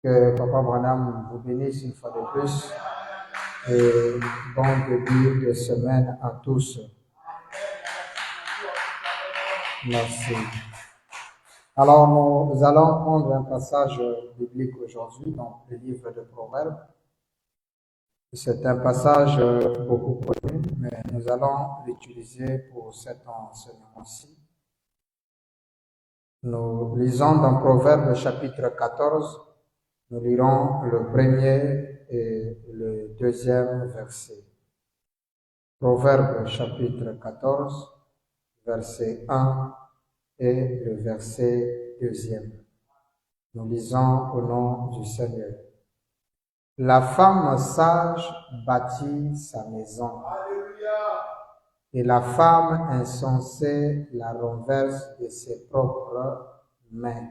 Que Papa Branham vous bénisse une fois de plus et bon début de semaine à tous. Merci. Alors, nous allons prendre un passage biblique aujourd'hui dans le livre de Proverbes. C'est un passage beaucoup connu, mais nous allons l'utiliser pour cet enseignement-ci. Nous lisons dans Proverbes chapitre 14, nous lirons le premier et le deuxième verset. Proverbes chapitre 14, verset 1 et le verset 2. Nous lisons au nom du Seigneur. La femme sage bâtit sa maison, et la femme insensée la renverse de ses propres mains.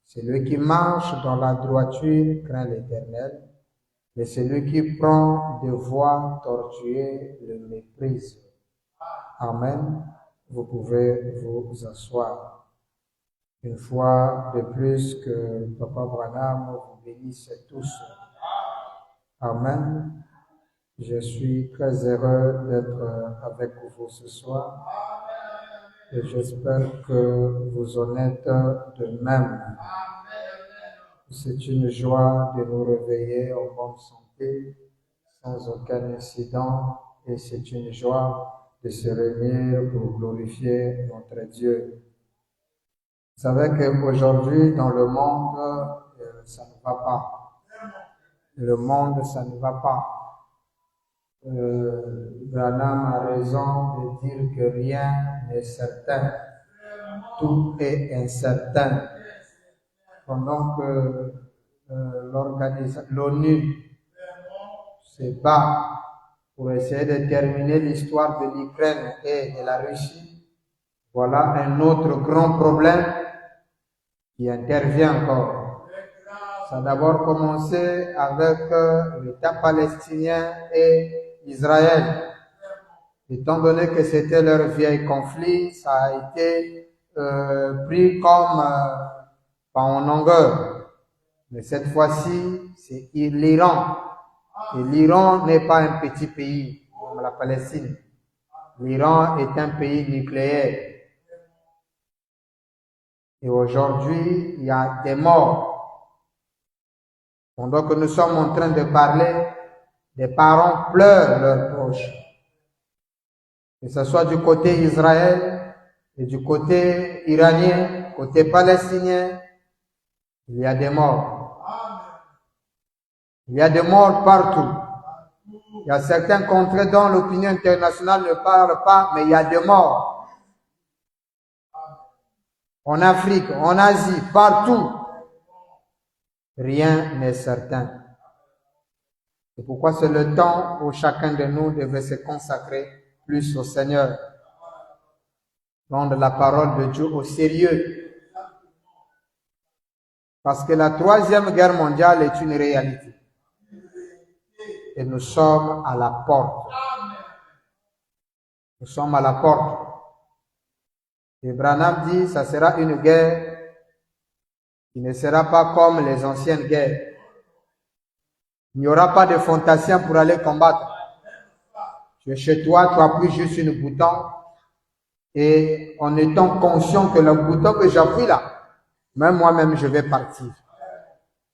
Celui qui marche dans la droiture craint l'Éternel, mais celui qui prend des voies tortueuses le méprise. Amen. Vous pouvez vous asseoir. Une fois de plus que Papa Branham vous bénisse tous. Amen. Je suis très heureux d'être avec vous ce soir et j'espère que vous en êtes de même. C'est une joie de nous réveiller en bonne santé, sans aucun incident, et c'est une joie de se réunir pour glorifier notre Dieu. Vous savez qu'aujourd'hui, dans le monde, ça ne va pas. Le monde, ça ne va pas. Branham a raison de dire que rien n'est certain. Tout est incertain. Pendant que l'ONU se bat pour essayer de terminer l'histoire de l'Ukraine et de la Russie, voilà un autre grand problème qui intervient encore. Ça a d'abord commencé avec l'État palestinien et Israël. Étant donné que c'était leur vieil conflit, ça a été pris comme pas en longueur. Mais cette fois-ci, c'est l'Iran. Et l'Iran n'est pas un petit pays comme la Palestine. L'Iran est un pays nucléaire. Et aujourd'hui, il y a des morts. Pendant que nous sommes en train de parler, des parents pleurent leurs proches. Que ce soit du côté Israël et du côté iranien, côté palestinien, il y a des morts. Il y a des morts partout. Il y a certains contrées dont l'opinion internationale ne parle pas, mais il y a des morts. En Afrique, en Asie, partout. Rien n'est certain. C'est pourquoi c'est le temps où chacun de nous devait se consacrer plus au Seigneur. Prendre la parole de Dieu au sérieux. Parce que la Troisième Guerre mondiale est une réalité. Et nous sommes à la porte. Nous sommes à la porte. Et Branham dit, ça sera une guerre qui ne sera pas comme les anciennes guerres. Il n'y aura pas de fantassins pour aller combattre. Tu es chez toi, tu appuies juste une bouton. Et en étant conscient que le bouton que j'appuie là, même moi-même je vais partir.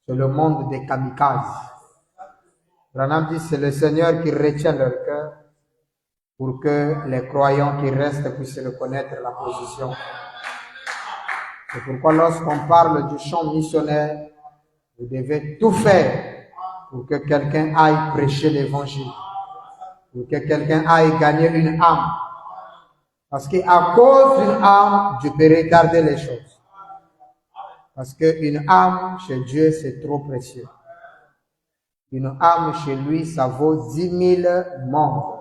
C'est le monde des kamikazes. Branham dit, c'est le Seigneur qui retient leur cœur pour que les croyants qui restent puissent reconnaître la position. C'est pourquoi lorsqu'on parle du champ missionnaire, vous devez tout faire pour que quelqu'un aille prêcher l'évangile, pour que quelqu'un aille gagner une âme. Parce qu'à cause d'une âme, Dieu peut retarder les choses. Parce qu'une âme chez Dieu, c'est trop précieux. Une âme chez lui, ça vaut 10 000 membres.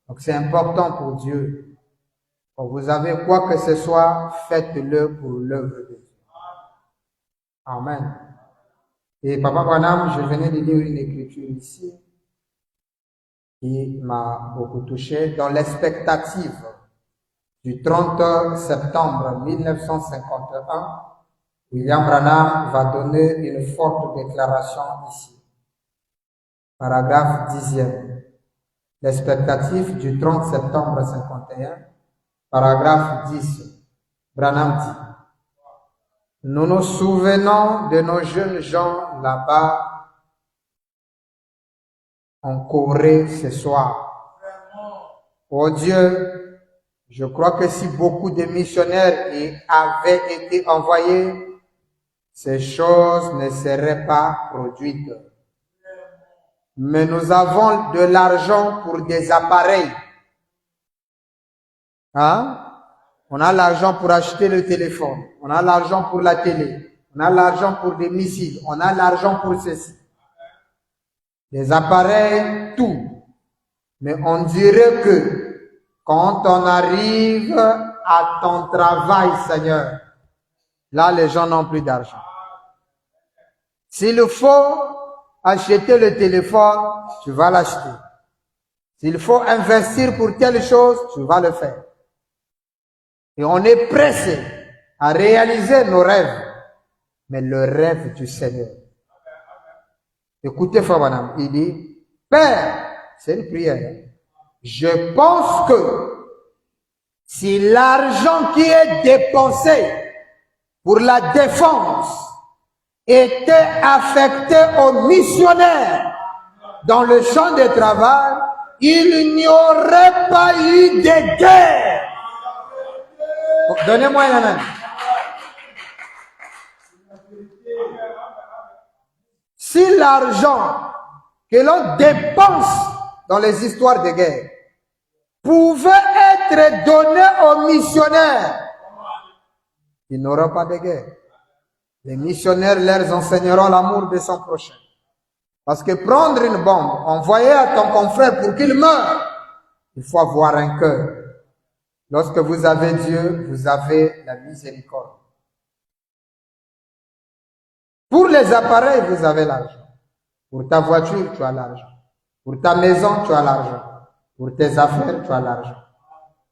Donc c'est important pour Dieu. Quand vous avez quoi que ce soit, faites-le pour l'œuvre de Dieu. Amen. Et Papa Branham, je venais de lire une écriture ici qui m'a beaucoup touché. Dans l'expectative du 30 septembre 1951, William Branham va donner une forte déclaration ici. Paragraphe 10e. L'expectative du 30 septembre 51, paragraphe 10. Branham dit: nous nous souvenons de nos jeunes gens là-bas en Corée ce soir. Oh Dieu, je crois que si beaucoup de missionnaires y avaient été envoyés, ces choses ne seraient pas produites. Mais nous avons de l'argent pour des appareils. Hein? On a l'argent pour acheter le téléphone. On a l'argent pour la télé. On a l'argent pour des missiles. On a l'argent pour ceci. Des appareils, tout. Mais on dirait que quand on arrive à ton travail, Seigneur, là, les gens n'ont plus d'argent. S'il faut acheter le téléphone, tu vas l'acheter. S'il faut investir pour telle chose, tu vas le faire. Et on est pressé à réaliser nos rêves, mais le rêve du Seigneur. Écoutez, Frère Branham, il dit, Père, c'est une prière. Je pense que si l'argent qui est dépensé pour la défense était affecté aux missionnaires dans le champ de travail, il n'y aurait pas eu de guerre. Donnez-moi un amen. Si l'argent que l'on dépense dans les histoires de guerre pouvait être donné aux missionnaires, il n'y aura pas de guerre. Les missionnaires leur enseigneront l'amour de son prochain. Parce que prendre une bombe, envoyer à ton confrère pour qu'il meure, il faut avoir un cœur. Lorsque vous avez Dieu, vous avez la miséricorde. Pour les appareils, vous avez l'argent. Pour ta voiture, tu as l'argent. Pour ta maison, tu as l'argent. Pour tes affaires, tu as l'argent.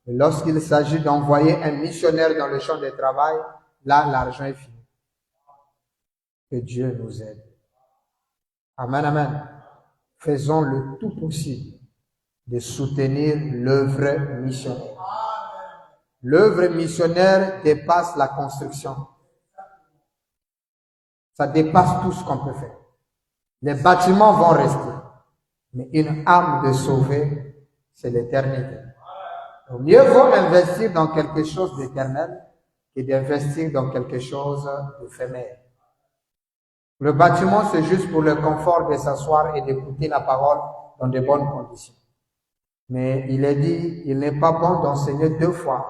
Et lorsqu'il s'agit d'envoyer un missionnaire dans le champ de travail, là, l'argent est fini. Que Dieu nous aide. Amen, amen. Faisons le tout possible de soutenir l'œuvre missionnaire. L'œuvre missionnaire dépasse la construction. Ça dépasse tout ce qu'on peut faire. Les bâtiments vont rester. Mais une âme de sauver, c'est l'éternité. Donc, mieux vaut investir dans quelque chose d'éternel que d'investir dans quelque chose d'éphémère. Le bâtiment, c'est juste pour le confort de s'asseoir et d'écouter la parole dans de bonnes conditions. Mais il est dit, il n'est pas bon d'enseigner deux fois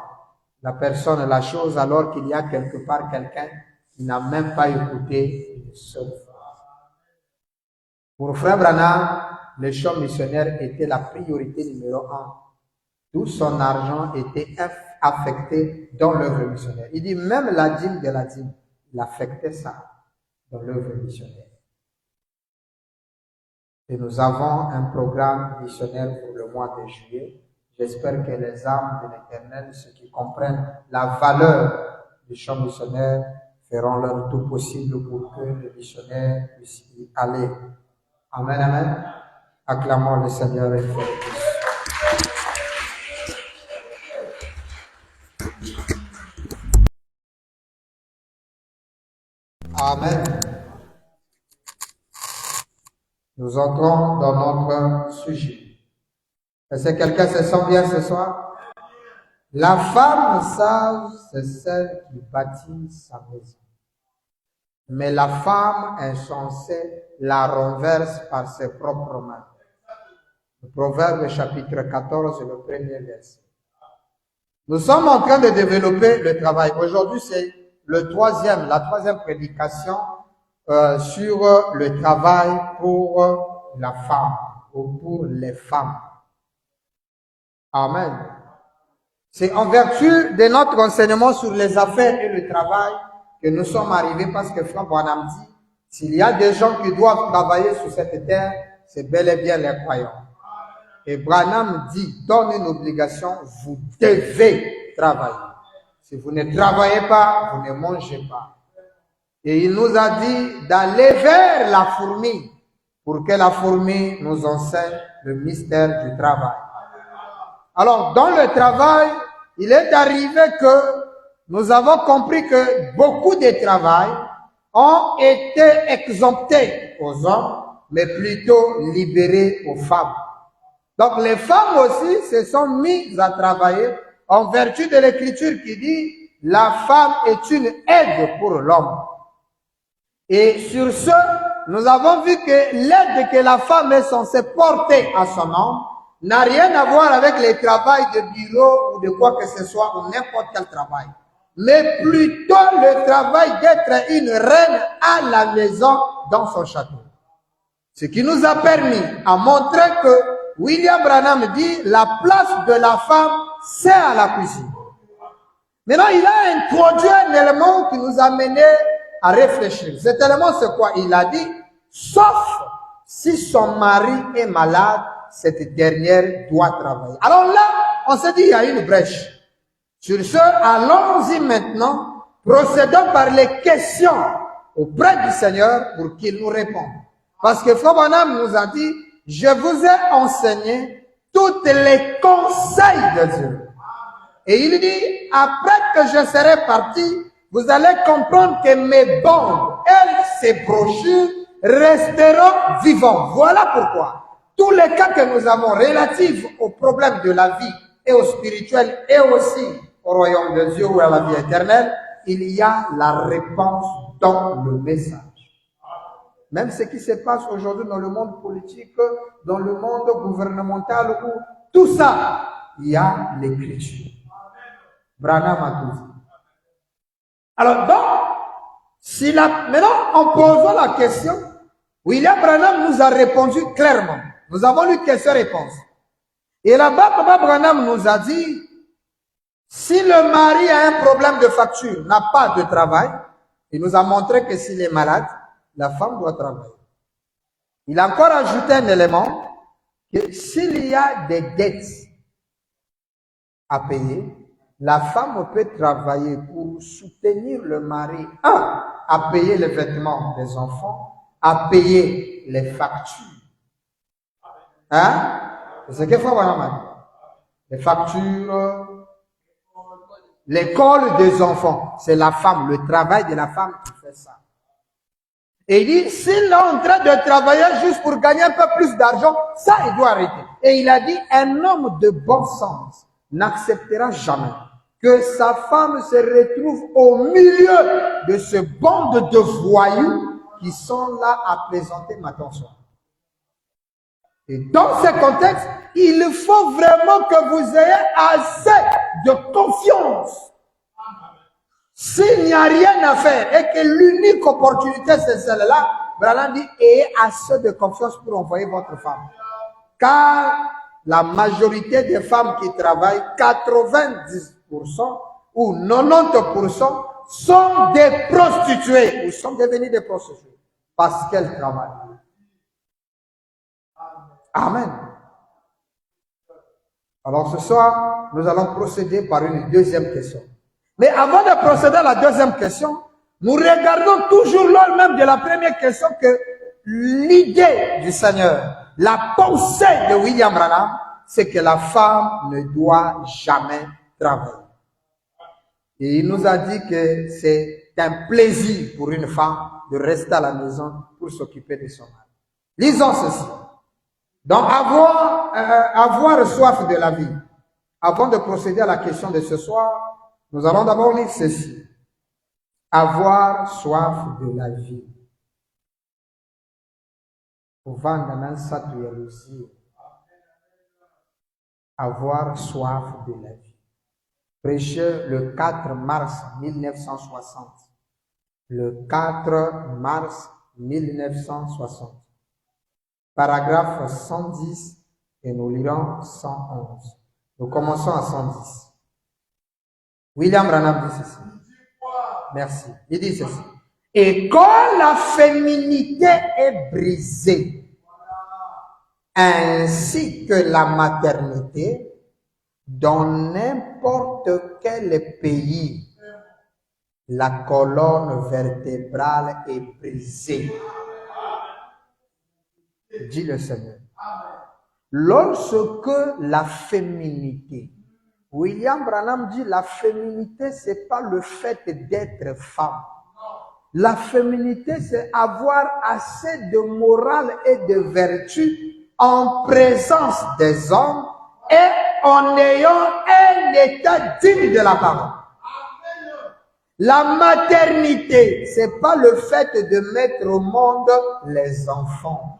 la personne la chose alors qu'il y a quelque part quelqu'un qui n'a même pas écouté une seule fois. Pour Frère Branham, le champ missionnaire était la priorité numéro 1. Tout son argent était affecté dans l'œuvre missionnaire. Il dit même la dîme de la dîme, il affectait ça dans l'œuvre missionnaire. Et nous avons un programme missionnaire pour le mois de juillet. J'espère que les âmes de l'Éternel, ceux qui comprennent la valeur du champ missionnaire, feront leur tout possible pour que les missionnaires puissent y aller. Amen, amen. Acclamons le Seigneur et le Amen. Nous entrons dans notre sujet. Est-ce que quelqu'un se sent bien ce soir? La femme sage, c'est celle qui bâtit sa maison. Mais la femme insensée la renverse par ses propres mains. Le Proverbe chapitre 14, le premier verset. Nous sommes en train de développer le travail. Aujourd'hui, c'est la troisième prédication sur le travail pour la femme ou pour les femmes. Amen. C'est en vertu de notre enseignement sur les affaires et le travail que nous sommes arrivés parce que Frère Branham dit, s'il y a des gens qui doivent travailler sur cette terre, c'est bel et bien les croyants. Et Branham dit, donne une obligation, vous devez travailler. Si vous ne travaillez pas, vous ne mangez pas. Et il nous a dit d'aller vers la fourmi pour que la fourmi nous enseigne le mystère du travail. Alors, dans le travail, il est arrivé que nous avons compris que beaucoup de travail ont été exemptés aux hommes, mais plutôt libérés aux femmes. Donc, les femmes aussi se sont mises à travailler en vertu de l'écriture qui dit « La femme est une aide pour l'homme ». Et sur ce, nous avons vu que l'aide que la femme est censée porter à son homme n'a rien à voir avec les travails de bureau ou de quoi que ce soit ou n'importe quel travail, mais plutôt le travail d'être une reine à la maison dans son château. Ce qui nous a permis à montrer que William Branham dit la place de la femme, c'est à la cuisine. Maintenant, il a introduit un élément qui nous a mené à réfléchir. Cet élément, c'est quoi? Il a dit, sauf si son mari est malade, cette dernière doit travailler. Alors là, on s'est dit, il y a une brèche. Sur ce, allons-y maintenant, procédons par les questions auprès du Seigneur pour qu'il nous réponde. Parce que Frère Branham nous a dit, je vous ai enseigné tous les conseils de Dieu. Et il dit, après que je serai parti, vous allez comprendre que mes bandes et ces brochures resteront vivants. Voilà pourquoi tous les cas que nous avons relatifs aux problèmes de la vie et au spirituel et aussi au royaume de Dieu ou à la vie éternelle, il y a la réponse dans le message. Même ce qui se passe aujourd'hui dans le monde politique, dans le monde gouvernemental, où tout ça, il y a l'écriture. Branham a tout dit. Alors donc, maintenant en posant la question, William Branham nous a répondu clairement. Nous avons lu questions-réponses. Et là-bas, Papa Branham nous a dit, si le mari a un problème de facture, n'a pas de travail, il nous a montré que s'il est malade, la femme doit travailler. Il a encore ajouté un élément, que s'il y a des dettes à payer, la femme peut travailler pour soutenir le mari, à payer les vêtements des enfants, à payer les factures. C'est ce que faut voir. Les factures, l'école des enfants, c'est la femme, le travail de la femme qui fait ça. Et il dit, s'il est en train de travailler juste pour gagner un peu plus d'argent, ça, il doit arrêter. Et il a dit, un homme de bon sens n'acceptera jamais que sa femme se retrouve au milieu de ce bande de voyous qui sont là à plaisanter matin soir. Et dans ce contexte, il faut vraiment que vous ayez assez de confiance. S'il n'y a rien à faire et que l'unique opportunité c'est celle-là, Branham dit, ayez assez de confiance pour envoyer votre femme. Car la majorité des femmes qui travaillent, 90% ou 90% sont des prostituées ou sont devenues des prostituées parce qu'elles travaillent. Amen. Alors ce soir, nous allons procéder par une deuxième question. Mais avant de procéder à la deuxième question, nous regardons toujours lors même de la première question que l'idée du Seigneur, la pensée de William Branham, c'est que la femme ne doit jamais travailler. Et il nous a dit que c'est un plaisir pour une femme de rester à la maison pour s'occuper de son mari. Lisons ceci. Donc, avoir soif de la vie. Avant de procéder à la question de ce soir, nous allons d'abord lire ceci. Avoir soif de la vie. Avoir soif de la vie. Prêché le 4 mars 1960. Le 4 mars 1960. Paragraphe 110 et nous lirons 111. Nous commençons à 110. William Branham dit ceci. Merci. Il dit ceci. Et quand la féminité est brisée, ainsi que la maternité, dans n'importe quel pays, La colonne vertébrale est brisée. Dit le Seigneur. Lorsque la féminité, William Branham dit la féminité, c'est pas le fait d'être femme. La féminité, c'est avoir assez de morale et de vertu en présence des hommes et en ayant un état digne de la parole. La maternité, c'est pas le fait de mettre au monde les enfants,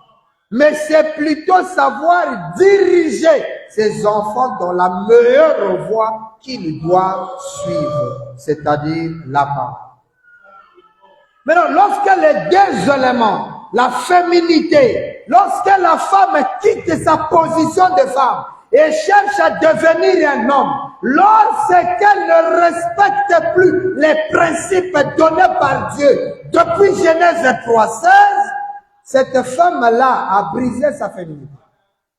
mais c'est plutôt savoir diriger ces enfants dans la meilleure voie qu'ils doivent suivre, c'est-à-dire la parole. Maintenant, lorsque les deux éléments, la féminité, lorsque la femme quitte sa position de femme et cherche à devenir un homme, lorsqu'elle ne respecte plus les principes donnés par Dieu depuis Genèse 3:16, cette femme-là a brisé sa féminité.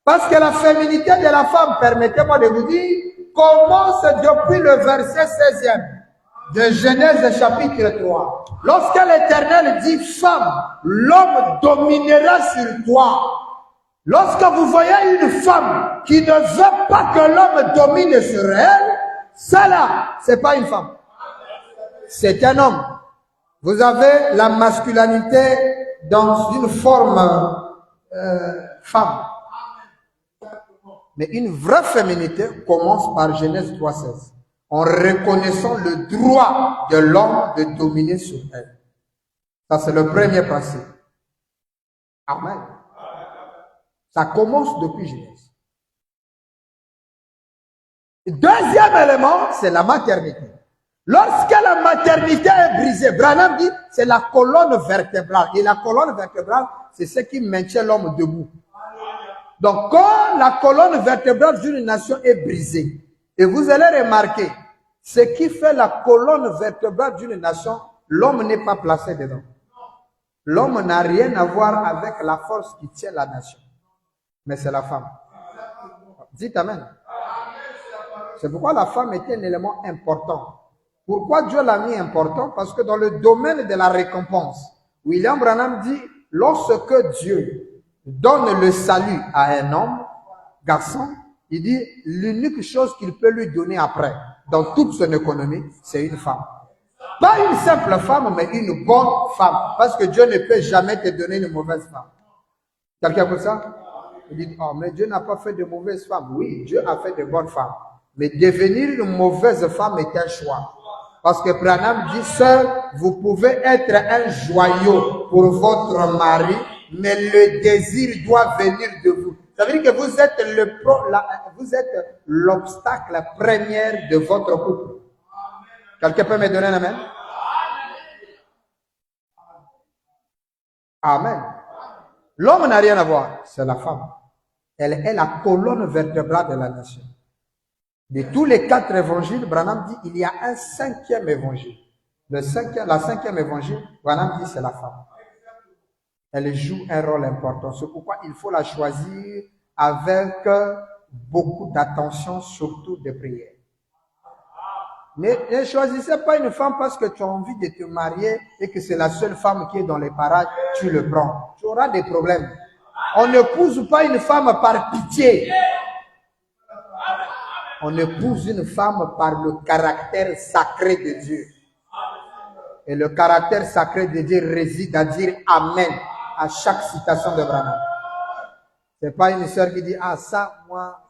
Parce que la féminité de la femme, permettez-moi de vous dire, commence depuis le verset 16e. De Genèse chapitre 3. Lorsque l'Éternel dit femme, l'homme dominera sur toi. Lorsque vous voyez une femme qui ne veut pas que l'homme domine sur elle, ça là, c'est pas une femme. C'est un homme. Vous avez la masculinité dans une forme femme. Mais une vraie féminité commence par Genèse 3:16. En reconnaissant le droit de l'homme de dominer sur elle. Ça, c'est le premier principe. Amen. Ça commence depuis Genèse. Deuxième élément, c'est la maternité. Lorsque la maternité est brisée, Branham dit, c'est la colonne vertébrale. Et la colonne vertébrale, c'est ce qui maintient l'homme debout. Donc, quand la colonne vertébrale d'une nation est brisée, et vous allez remarquer, ce qui fait la colonne vertébrale d'une nation, l'homme n'est pas placé dedans. L'homme n'a rien à voir avec la force qui tient la nation. Mais c'est la femme. Dites Amen. C'est pourquoi la femme est un élément important. Pourquoi Dieu l'a mis important? Parce que dans le domaine de la récompense, William Branham dit, lorsque Dieu donne le salut à un homme, garçon, il dit, l'unique chose qu'il peut lui donner après, dans toute son économie, c'est une femme. Pas une simple femme, mais une bonne femme. Parce que Dieu ne peut jamais te donner une mauvaise femme. Quelqu'un peut ça? Il dit, oh, mais Dieu n'a pas fait de mauvaises femmes. Oui, Dieu a fait de bonnes femmes. Mais devenir une mauvaise femme est un choix. Parce que Branham dit, seul, vous pouvez être un joyau pour votre mari, mais le désir doit venir de vous. Ça veut dire que vous êtes l'obstacle premier de votre couple. Quelqu'un peut me donner un amen? Amen. L'homme n'a rien à voir, c'est la femme. Elle est la colonne vertébrale de la nation. De tous les 4 évangiles, Branham dit il y a un 5e évangile. La 5e évangile, Branham dit c'est la femme. Elle joue un rôle important. C'est pourquoi il faut la choisir avec beaucoup d'attention, surtout de prière. Ne choisissez pas une femme parce que tu as envie de te marier et que c'est la seule femme qui est dans les parages, tu le prends. Tu auras des problèmes. On n'épouse pas une femme par pitié. On épouse une femme par le caractère sacré de Dieu. Et le caractère sacré de Dieu réside à dire Amen à chaque citation de Branham. C'est pas une sœur qui dit, ah ça, moi...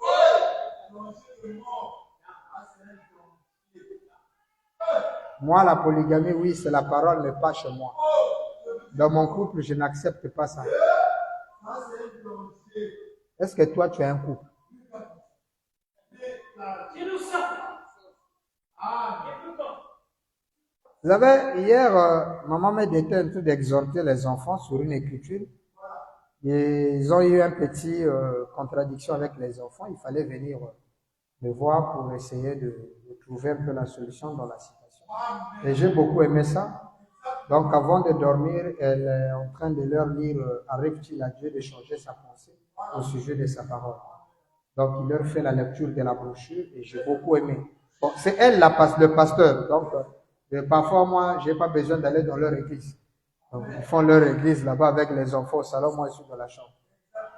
Moi, la polygamie, oui, c'est la parole, mais pas chez moi. Dans mon couple, je n'accepte pas ça. Est-ce que toi, tu as un couple? Vous savez, hier, maman m'était en train d'exhorter les enfants sur une écriture. Ils ont eu un petit contradiction avec les enfants. Il fallait venir me voir pour essayer de trouver un peu la solution dans la situation. Et j'ai beaucoup aimé ça. Donc, avant de dormir, elle est en train de leur lire arrive-t-il à Dieu de changer sa pensée au sujet de sa parole. Donc, il leur fait la lecture de la brochure et j'ai beaucoup aimé. Bon, c'est elle, le pasteur. Donc, Et parfois, moi, je n'ai pas besoin d'aller dans leur église. Donc, ils font leur église là-bas avec les enfants au salon, moi je suis dans la chambre.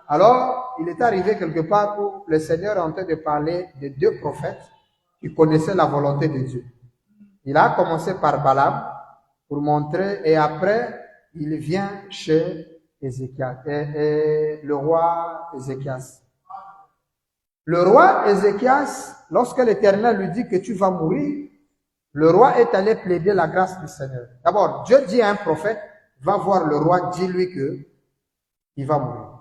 Alors, il est arrivé quelque part où le Seigneur est en train de parler de deux prophètes qui connaissaient la volonté de Dieu. Il a commencé par Balaam pour montrer, et après, il vient chez Ézéchias, et le roi Ézéchias. Le roi Ézéchias, lorsque l'Éternel lui dit que tu vas mourir, le roi est allé plaider la grâce du Seigneur. D'abord, Dieu dit à un prophète, va voir le roi, dis-lui que il va mourir.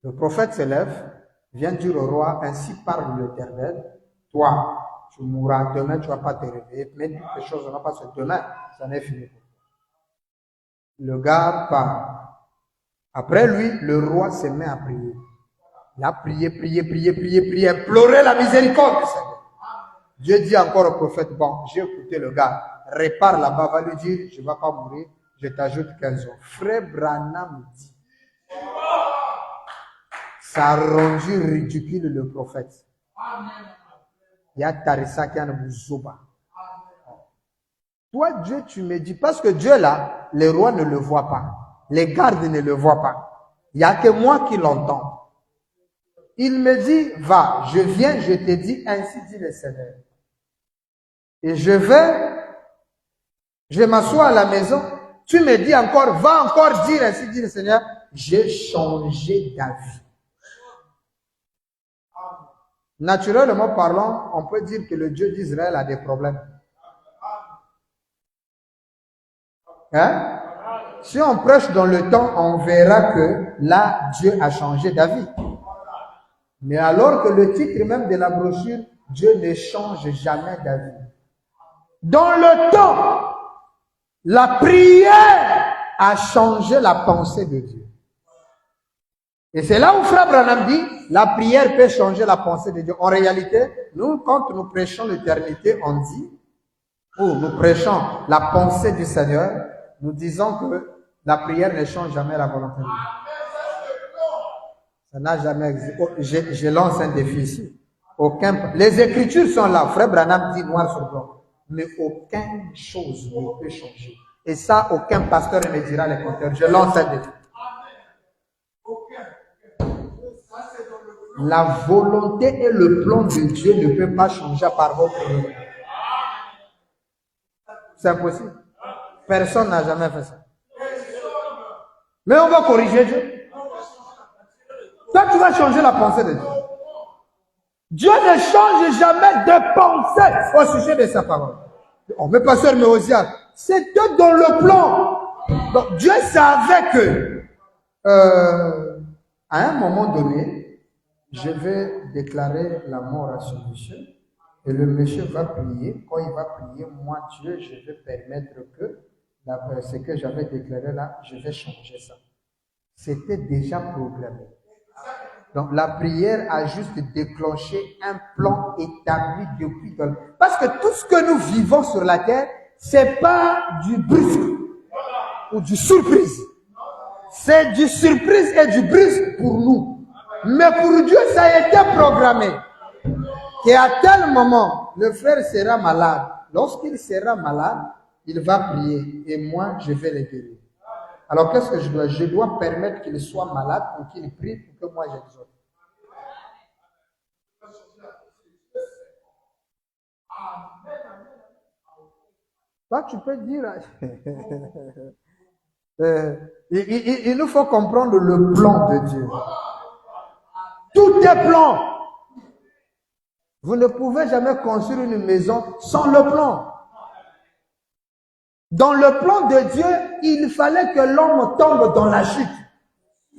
Le prophète se lève, vient dire au roi, ainsi parle l'Éternel, toi, tu mourras demain, tu ne vas pas te réveiller, mais toutes les choses ne vont pas se demain, ça n'est fini pour toi. Le gars part. Après lui, le roi se met à prier. Il a prié, implorer la miséricorde du Seigneur. Dieu dit encore au prophète, bon, j'ai écouté le gars, répare là-bas, va lui dire, je ne vais pas mourir, je t'ajoute 15 ans. Frère Branham dit, ça a rendu ridicule le prophète. Il y a Tarissa qui a un Zoba. Toi, Dieu, tu me dis, parce que Dieu là, les rois ne le voient pas, les gardes ne le voient pas. Il n'y a que moi qui l'entends. Il me dit, va, je viens, je te dis, ainsi dit le Seigneur. Et je m'assois à la maison, tu me dis encore, va encore dire, ainsi dit le Seigneur, j'ai changé d'avis. Naturellement parlant, on peut dire que le Dieu d'Israël a des problèmes. Hein? Si on prêche dans le temps, on verra que là, Dieu a changé d'avis. Mais alors que le titre même de la brochure, Dieu ne change jamais d'avis. Dans le temps, la prière a changé la pensée de Dieu. Et c'est là où Frère Branham dit, la prière peut changer la pensée de Dieu. En réalité, nous, quand nous prêchons l'éternité, on dit, ou nous prêchons la pensée du Seigneur, nous disons que la prière ne change jamais la volonté de Dieu. Ça n'a jamais existé. Oh, je lance un défi ici. Les Écritures sont là. Frère Branham dit noir sur blanc. Mais aucune chose ne peut changer. Et ça, aucun pasteur ne me dira le contraire. Je lance un défi. La volonté et le plan de Dieu ne peuvent pas changer par votre volonté. C'est impossible. Personne n'a jamais fait ça. Mais on va corriger Dieu. Toi, tu vas changer la pensée de Dieu. Dieu ne change jamais de pensée au sujet de sa parole. Oh, mais pasteur Méosial, c'était dans le plan. Donc, Dieu savait que, à un moment donné, je vais déclarer la mort à ce monsieur. Et le monsieur va prier. Quand il va prier, moi, Dieu, je vais permettre que ce que j'avais déclaré là, je vais changer ça. C'était déjà programmé. Donc, la prière a juste déclenché un plan établi depuis. Parce que tout ce que nous vivons sur la terre, c'est pas du brusque ou du surprise. C'est du surprise et du brusque pour nous. Mais pour Dieu, ça a été programmé. Qu'à tel moment, le frère sera malade. Lorsqu'il sera malade, il va prier. Et moi, je vais le guérir. Alors, qu'est-ce que je dois? Je dois permettre qu'il soit malade pour qu'il prie pour que moi j'exauce. Toi, tu peux dire... il nous faut comprendre le plan de Dieu. Tout est plan. Vous ne pouvez jamais construire une maison sans le plan. Dans le plan de Dieu, il fallait que l'homme tombe dans la chute.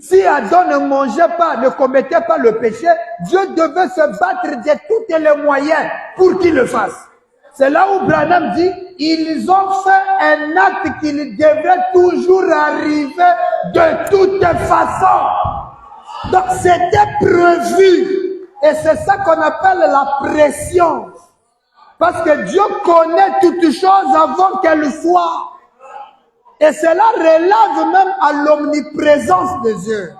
Si Adam ne mangeait pas, ne commettait pas le péché, Dieu devait se battre de tous les moyens pour qu'il le fasse. C'est là où Branham dit, ils ont fait un acte qui devait toujours arriver de toutes façons. Donc c'était prévu. Et c'est ça qu'on appelle la pression. Parce que Dieu connaît toutes choses avant qu'elles soient. Et cela relève même à l'omniprésence de Dieu.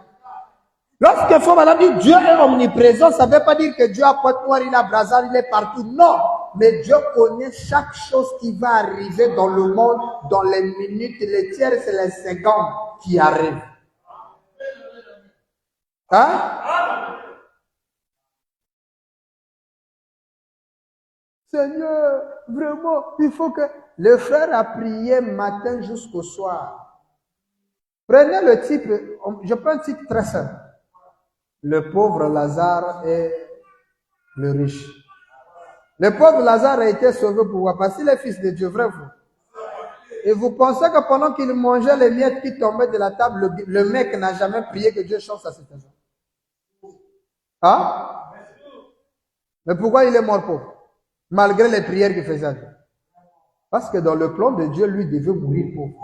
Lorsque Frère Branham dit Dieu est omniprésent, ça ne veut pas dire que Dieu a Pointe-Noire, il a Brazzaville, il est partout. Non. Mais Dieu connaît chaque chose qui va arriver dans le monde, dans les minutes, les tiers, c'est les secondes qui arrivent. Hein? Seigneur, vraiment, il faut que... Le frère a prié matin jusqu'au soir. Prenez le type, je prends un type très simple. Le pauvre Lazare et le riche. Le pauvre Lazare a été sauvé pour voir, parce qu'il est fils de Dieu, vrai vous. Et vous pensez que pendant qu'il mangeait les miettes qui tombaient de la table, le mec n'a jamais prié que Dieu change sa situation. Hein? Mais pourquoi il est mort pauvre? Malgré les prières qu'il faisait. Parce que dans le plan de Dieu, lui devait mourir pauvre.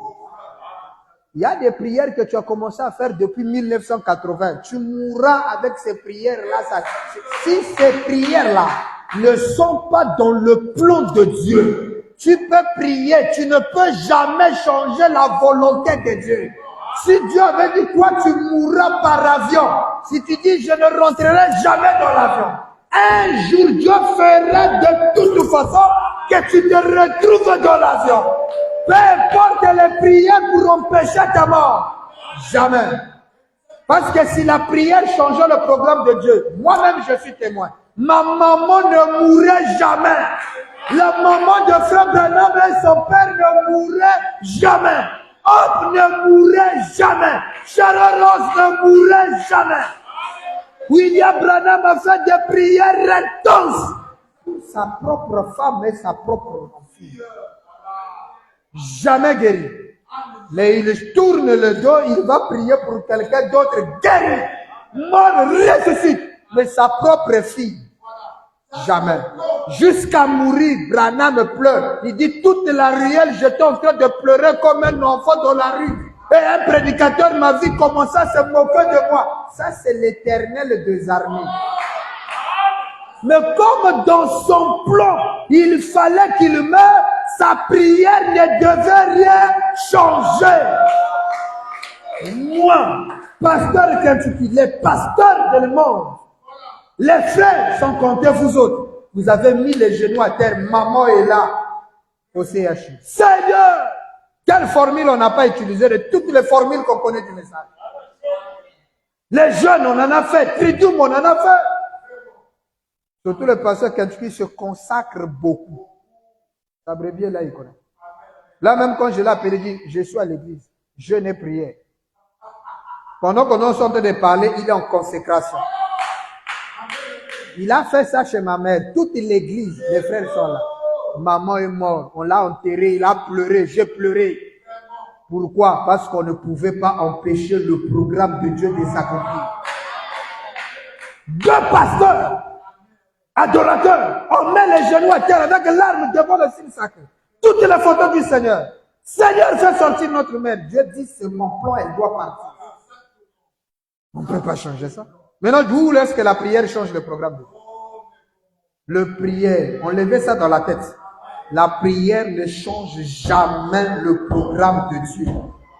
Il y a des prières que tu as commencé à faire depuis 1980. Tu mourras avec ces prières-là. Si ces prières-là ne sont pas dans le plan de Dieu, tu peux prier, tu ne peux jamais changer la volonté de Dieu. Si Dieu avait dit, toi tu mourras par avion, si tu dis, je ne rentrerai jamais dans l'avion, un jour Dieu fera de toute façon que tu te retrouves dans l'avion. Peu importe les prières pour empêcher ta mort. Jamais. Parce que si la prière changeait le programme de Dieu, moi-même je suis témoin. Ma maman ne mourrait jamais. La maman de Frère Branham et son père ne mourraient jamais. Hope ne mourrait jamais. Sharon Rose ne mourrait jamais. William Branham a fait des prières intenses pour sa propre femme et sa propre fille. Jamais guéri. Mais il tourne le dos, il va prier pour quelqu'un d'autre guéri. Mort ressuscite. Mais sa propre fille, jamais. Jusqu'à mourir, Branham pleure. Il dit, toute la ruelle, j'étais en train de pleurer comme un enfant dans la rue. Et un prédicateur m'a vu commencer à se moquer de moi. Ça, c'est l'Éternel des armées. Mais comme dans son plan, il fallait qu'il meure, sa prière ne devait rien changer. Moi, pasteur Kentucky, les pasteurs du monde, les frères, sans compter vous autres, vous avez mis les genoux à terre, maman est là, au CHU. Seigneur, quelle formule on n'a pas utilisée de toutes les formules qu'on connaît du message. Les jeunes, on en a fait, Triduum, on en a fait. Surtout le pasteur Kentucky se consacre beaucoup. Ça brebis là, il connaît. Là, même quand je l'ai appelé, il dit, je suis à l'église, je n'ai prié. Pendant qu'on est en train de parler, il est en consécration. Il a fait ça chez ma mère. Toute l'église, les frères sont là. Maman est morte, on l'a enterré, il a pleuré, j'ai pleuré. Pourquoi? Parce qu'on ne pouvait pas empêcher le programme de Dieu de s'accomplir. Deux pasteurs, adorateurs, on met les genoux à terre avec l'arme devant le signe sacré. Toutes les photos du Seigneur. Seigneur, fais sortir notre mère. Dieu dit, c'est mon plan, elle doit partir. On ne peut pas changer ça. Maintenant, d'où est-ce que la prière change le programme de Dieu? Le prière, on levait ça dans la tête. La prière ne change jamais le programme de Dieu.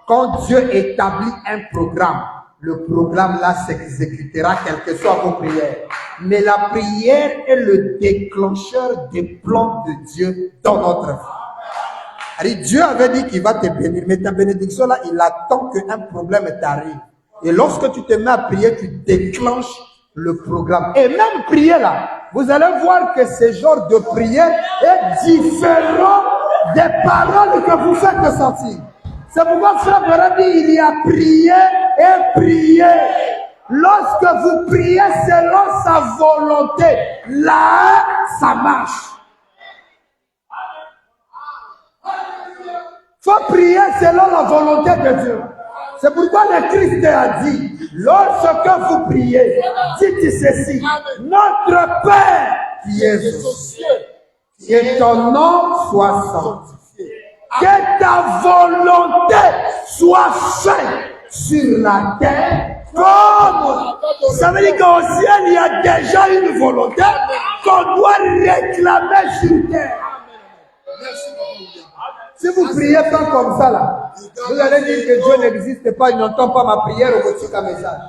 Quand Dieu établit un programme, le programme là s'exécutera quelles que soient vos prières. Mais la prière est le déclencheur des plans de Dieu dans notre vie. Dieu avait dit qu'il va te bénir, mais ta bénédiction là, il attend qu'un problème t'arrive. Et lorsque tu te mets à prier, tu déclenches le programme. Et même prier là, vous allez voir que ce genre de prière est différent des paroles que vous faites sortir. C'est pourquoi Frère Branham dit, il y a prié et prié. Lorsque vous priez selon sa volonté, là, ça marche. Faut prier selon la volonté de Dieu. C'est pourquoi le Christ a dit, lorsque vous priez, dites ceci, notre Père qui est aux cieux, que ton nom soit sanctifié, que ta volonté soit faite sur la terre comme... Ça veut dire qu'au ciel, il y a déjà une volonté qu'on doit réclamer sur terre. Si vous ne priez pas comme ça, là, vous allez dire que Dieu n'existe pas, il n'entend pas ma prière ou votre message.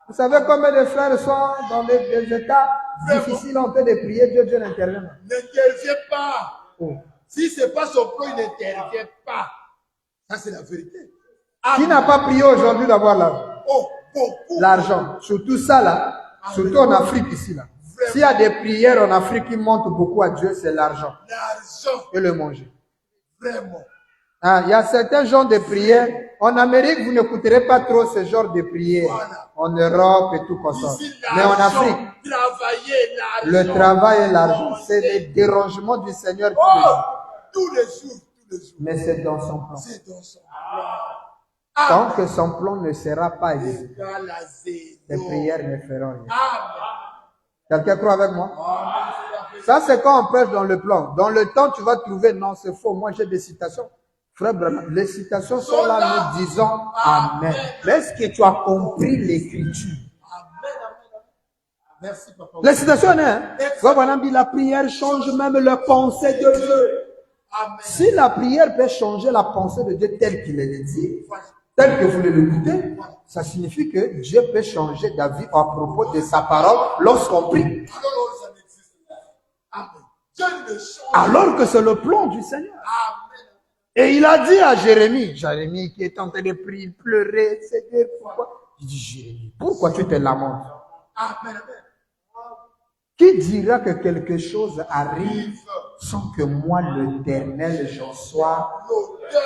Vous savez combien de frères sont dans des états difficile en train de prier, Dieu n'intervient pas. N'intervient pas. Oh. Si ce n'est pas son plan, il n'intervient pas. Ça, c'est la vérité. Qui n'a pas prié aujourd'hui d'avoir l'argent? Oh, beaucoup. L'argent, surtout ça là, surtout en Afrique ici là. S'il y a des prières en Afrique qui montrent beaucoup à Dieu, c'est l'argent. L'argent. Et le manger. Vraiment. Ah, il y a certains genres de prières. En Amérique, vous n'écouterez pas trop ce genre de prières. Voilà. En Europe et tout comme ça. Ici, Mais en Afrique, travailler, le travail et l'argent, c'est les dérangements du Seigneur tous les jours. Mais c'est dans son plan. C'est dans son plan. Tant que son plan ne sera pas exécuté, les prières ne feront rien. Quelqu'un croit avec moi? Ça, c'est quand on prêche dans le plan. Dans le temps, tu vas trouver, non, c'est faux. Moi, j'ai des citations. Frère Branham, les citations sont là, nous disons Amen. Mais est-ce que tu as compris l'écriture? Merci, papa. Les citations, hein? Frère Branham dit, la prière change même la pensée de Dieu. Amen. Si la prière peut changer la pensée de Dieu telle qu'il est dit, tel que vous l'écoutez, ça signifie que Dieu peut changer d'avis à propos de sa parole lorsqu'on prie. Alors que c'est le plan du Seigneur. Et il a dit à Jérémie qui est en train de prier, il pleurait, Seigneur, pourquoi? Il dit, Jérémie, pourquoi tu te lamentes? Qui dira que quelque chose arrive sans que moi, l'Éternel, j'en sois l'auteur?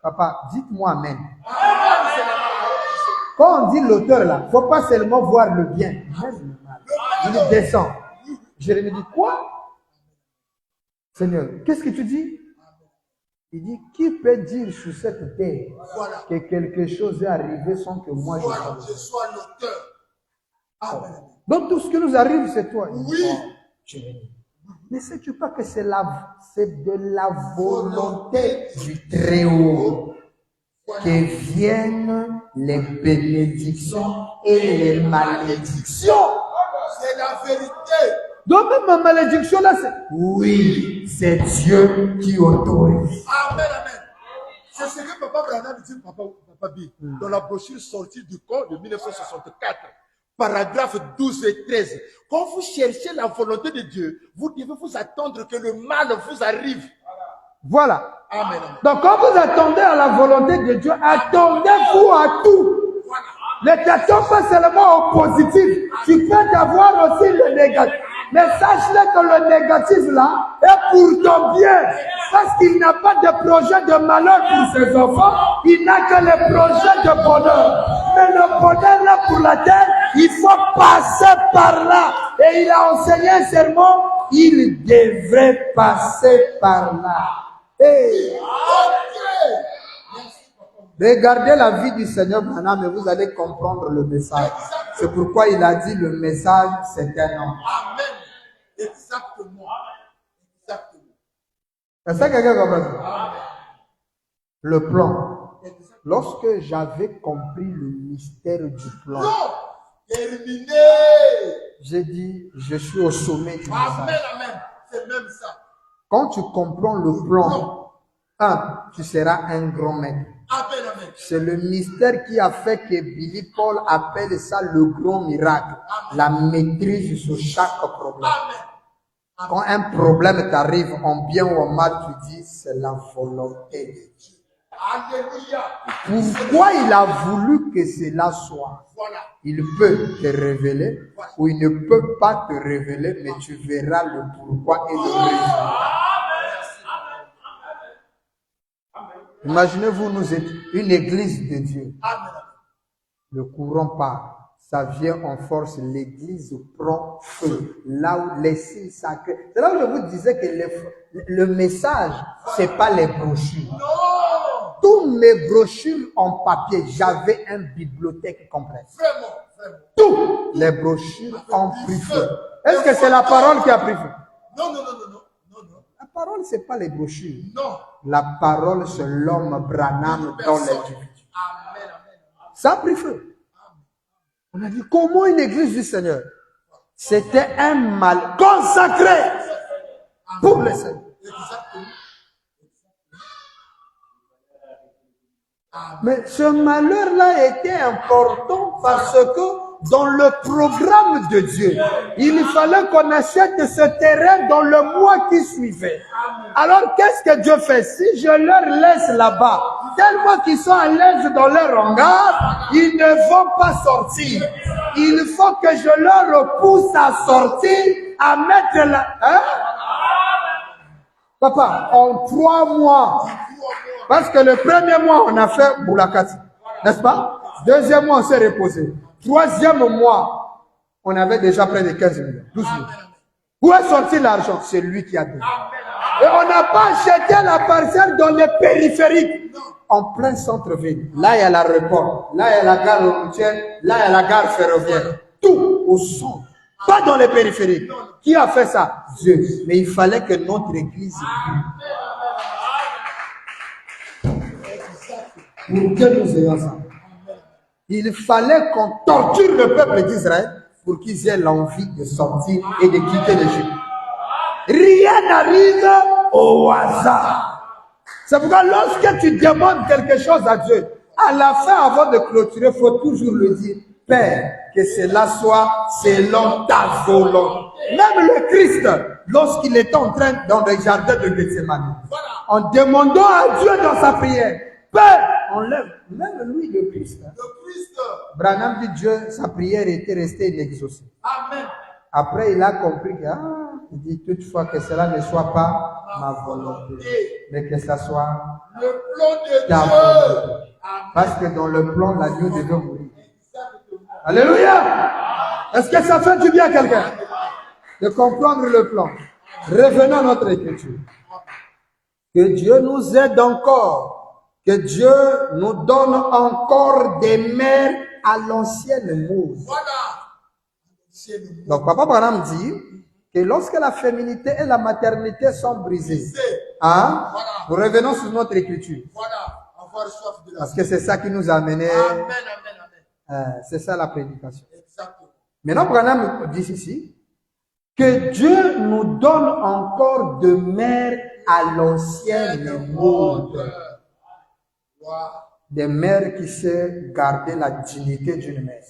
Papa, dites-moi Amen. Quand on dit l'auteur là, il ne faut pas seulement voir le bien, même le mal. Il descend. Jérémie dit quoi? Seigneur, qu'est-ce que tu dis? Il dit, qui peut dire sur cette terre que quelque chose est arrivé sans que moi je sois l'auteur? Amen. Donc tout ce qui nous arrive, c'est toi. Oui. Jérémie. Ne sais-tu pas que c'est de la volonté du Très-Haut que viennent les bénédictions et les malédictions? C'est la vérité. Donc même ma malédiction là, c'est... Oui, c'est Dieu qui autorise. Amen, amen. C'est ce que Papa Branham dit, Papa B, dans la brochure sortie du corps de 1964. Paragraphe 12 et 13. Quand vous cherchez la volonté de Dieu, vous devez vous attendre que le mal vous arrive. Voilà. Amen. Donc quand vous attendez à la volonté de Dieu, attendez-vous à tout. Voilà. Ne t'attends pas seulement au positif. Tu peux avoir aussi le négatif. Mais sache-le que le négatif là est pour ton bien. Parce qu'il n'a pas de projet de malheur pour ses enfants. Il n'a que les projets de bonheur. Mais le bonheur là pour la terre, il faut passer par là. Et il a enseigné un sermon. Il devrait passer par là. Hey. Regardez la vie du Seigneur Branham et vous allez comprendre le message. C'est pourquoi il a dit le message, c'est un homme. Amen. Exactement. Est-ce que quelqu'un comprend ça? Le plan. Lorsque j'avais compris le mystère du plan, terminé. J'ai dit, je suis au sommet du message. Amen, amen. C'est même ça. Quand tu comprends le plan, tu seras un grand maître. Amen, amen. C'est le mystère qui a fait que Billy Paul appelle ça le grand miracle. Amen. La maîtrise sur chaque problème. Amen. Quand un problème t'arrive en bien ou en mal, tu dis c'est la volonté de Dieu. Alléluia. Pourquoi il a voulu que cela soit? Voilà. Il peut te révéler ou il ne peut pas te révéler, mais tu verras le pourquoi et le résultat. Imaginez-vous, nous êtes une église de Dieu. Le courant part. Ça vient en force, l'église prend feu. Là où les signes sacrés. C'est là où je vous disais que le message, c'est pas les brochures. Non. Tous mes brochures en papier, j'avais une bibliothèque complète. Vraiment. Tous les brochures ont pris feu. Est-ce que c'est la parole qui a pris feu? Non. La parole, c'est pas les brochures. Non. La parole, c'est l'homme Branham dans l'individu. Amen. Ça a pris feu. On a dit, comment une église du Seigneur? C'était un mal consacré pour le Seigneur. Mais ce malheur-là était important parce que dans le programme de Dieu. Il fallait qu'on achète ce terrain dans le mois qui suivait. Alors, qu'est-ce que Dieu fait? Si je leur laisse là-bas, tellement qu'ils sont à l'aise dans leur hangar, ils ne vont pas sortir. Il faut que je leur pousse à sortir, à mettre la... Hein? Papa, en 3 mois, parce que le premier mois, on a fait Boulakati, n'est-ce pas? Deuxième mois, on s'est reposé. Troisième mois, on avait déjà près de 15 millions, 12 millions. Où est sorti l'argent? C'est lui qui a donné. Et on n'a pas acheté la parcelle dans les périphériques, en plein centre-ville. Là, il y a l'aéroport, là, il y a la gare routière, là, il y a la gare ferroviaire. Tout au centre, pas dans les périphériques. Qui a fait ça? Dieu. Mais il fallait que notre église pour que nous ayons ça. Il fallait qu'on torture le peuple d'Israël pour qu'ils aient l'envie de sortir et de quitter l'Égypte. Rien n'arrive au hasard. C'est pourquoi lorsque tu demandes quelque chose à Dieu, à la fin, avant de clôturer, il faut toujours le dire, Père, que cela soit selon ta volonté. Même le Christ, lorsqu'il était en train dans le jardin de Gethsemane, en demandant à Dieu dans sa prière, Père, enlève, même lui, le Christ. Branham dit Dieu, sa prière était restée inexaucée. Amen. Après, il a compris que, il dit toutefois que cela ne soit pas ma volonté, mais que ça soit le plan de ta Dieu. volonté. Parce que dans le plan, l'agneau devait mourir. Alléluia! Est-ce que ça fait du bien à quelqu'un de comprendre le plan? Revenons à notre écriture. Que Dieu nous aide encore. Que Dieu nous donne encore des mères à l'ancienne mode. Donc, Papa Branham dit que lorsque la féminité et la maternité sont brisées, hein, nous revenons sur notre écriture. Parce que c'est ça qui nous a amené. C'est ça la prédication. Maintenant, Branham dit ici que Dieu nous donne encore de mères à l'ancienne mode. Des mères qui savent garder la dignité d'une mère.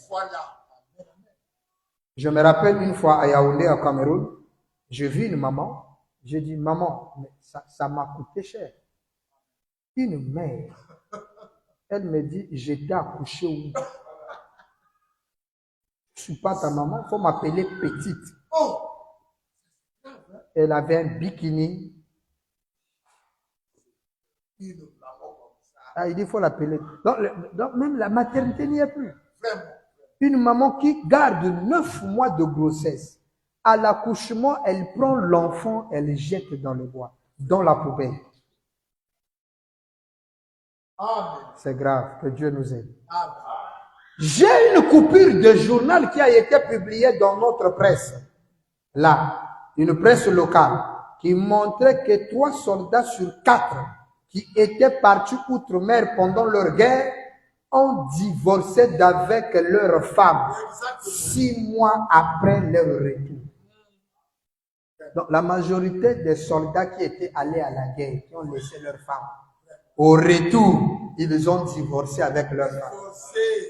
Je me rappelle une fois à Yaoundé, au Cameroun, j'ai vu une maman, j'ai dit, maman, mais ça m'a coûté cher. Une mère, elle me dit, j'étais accouché où? Je ne suis pas ta maman, il faut m'appeler petite. Elle avait un bikini. Il dit, il faut l'appeler. Donc, même la maternité n'y est plus. Une maman qui garde 9 mois de grossesse. À l'accouchement, elle prend l'enfant, elle le jette dans le bois, dans la poubelle. C'est grave, que Dieu nous aide. J'ai une coupure de journal qui a été publiée dans notre presse. Là, une presse locale, qui montrait que 3 soldats sur 4 qui étaient partis outre-mer pendant leur guerre ont divorcé d'avec leur femme 6 mois après leur retour. Donc, la majorité des soldats qui étaient allés à la guerre, qui ont laissé leur femme, au retour, ils ont divorcé avec leur femme.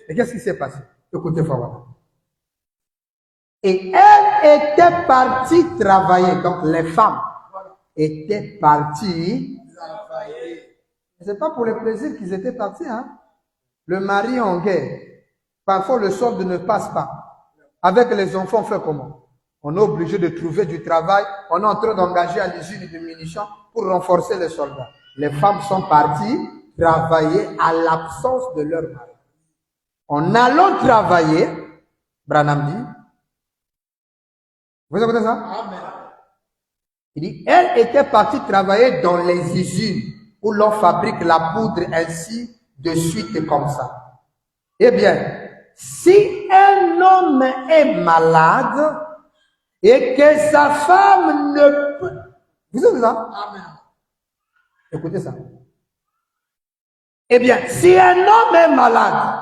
Et qu'est-ce qui s'est passé? Écoutez, Fawad. Et elles étaient parties travailler. Donc, les femmes étaient parties travailler. Ce n'est pas pour le plaisir qu'ils étaient partis, hein? Le mari en guerre. Parfois, le solde ne passe pas. Avec les enfants, on fait comment? On est obligé de trouver du travail. On est en train d'engager à l'usine de munitions pour renforcer les soldats. Les femmes sont parties travailler à l'absence de leur mari. En allant travailler, Branham dit, vous écoutez ça? Amen. Il dit, elle était partie travailler dans les usines où l'on fabrique la poudre ainsi de suite comme ça. Eh bien, si un homme est malade et que sa femme ne peut... Vous écoutez ça? Amen. Écoutez ça. Eh bien, si un homme est malade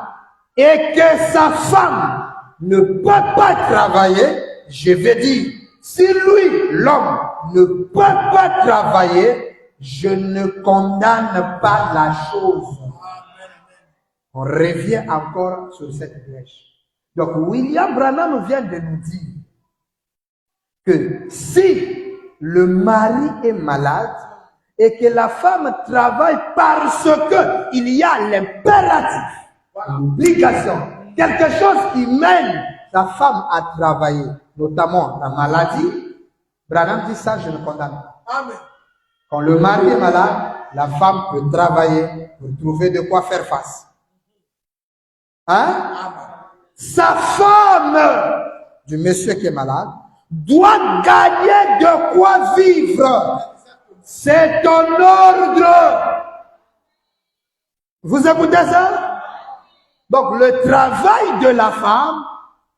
et que sa femme ne peut pas travailler, je vais dire, si lui, l'homme, ne peut pas travailler, je ne condamne pas la chose. On revient encore sur cette brèche. Donc, William Branham vient de nous dire que si le mari est malade et que la femme travaille parce qu'il y a l'impératif, l'obligation, quelque chose qui mène sa femme à travailler, notamment la maladie, Branham dit ça, je le condamne. Amen. Quand le mari est malade, la femme peut travailler pour trouver de quoi faire face. Hein? Amen. Sa femme du monsieur qui est malade doit gagner de quoi vivre. C'est ton ordre. Vous écoutez ça? Donc le travail de la femme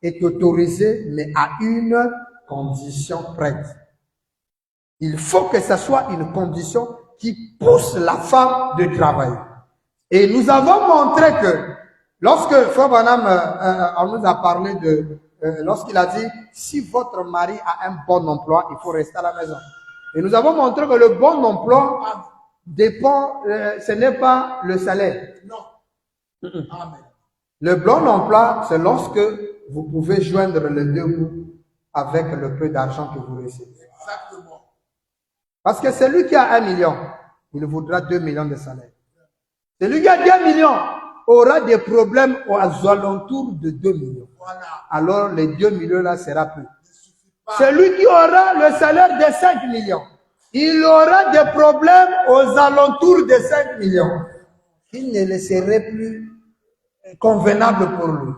est autorisé, mais à une condition prête. Il faut que ce soit une condition qui pousse la femme de travailler. Et nous avons montré que lorsque Frère Branham on nous a parlé de lorsqu'il a dit si votre mari a un bon emploi, il faut rester à la maison. Et nous avons montré que le bon emploi dépend, ce n'est pas le salaire. Non. Amen. Le bon emploi, c'est lorsque vous pouvez joindre les deux bouts avec le peu d'argent que vous recevez. Exactement. Parce que celui qui a 1 million, il voudra 2 millions de salaire. Celui qui a 2 millions aura des problèmes aux alentours de 2 millions. Voilà. Alors les 2 millions là sera peu. Celui qui aura le salaire de 5 millions, il aura des problèmes aux alentours de 5 millions. Il ne le serait plus convenable pour lui.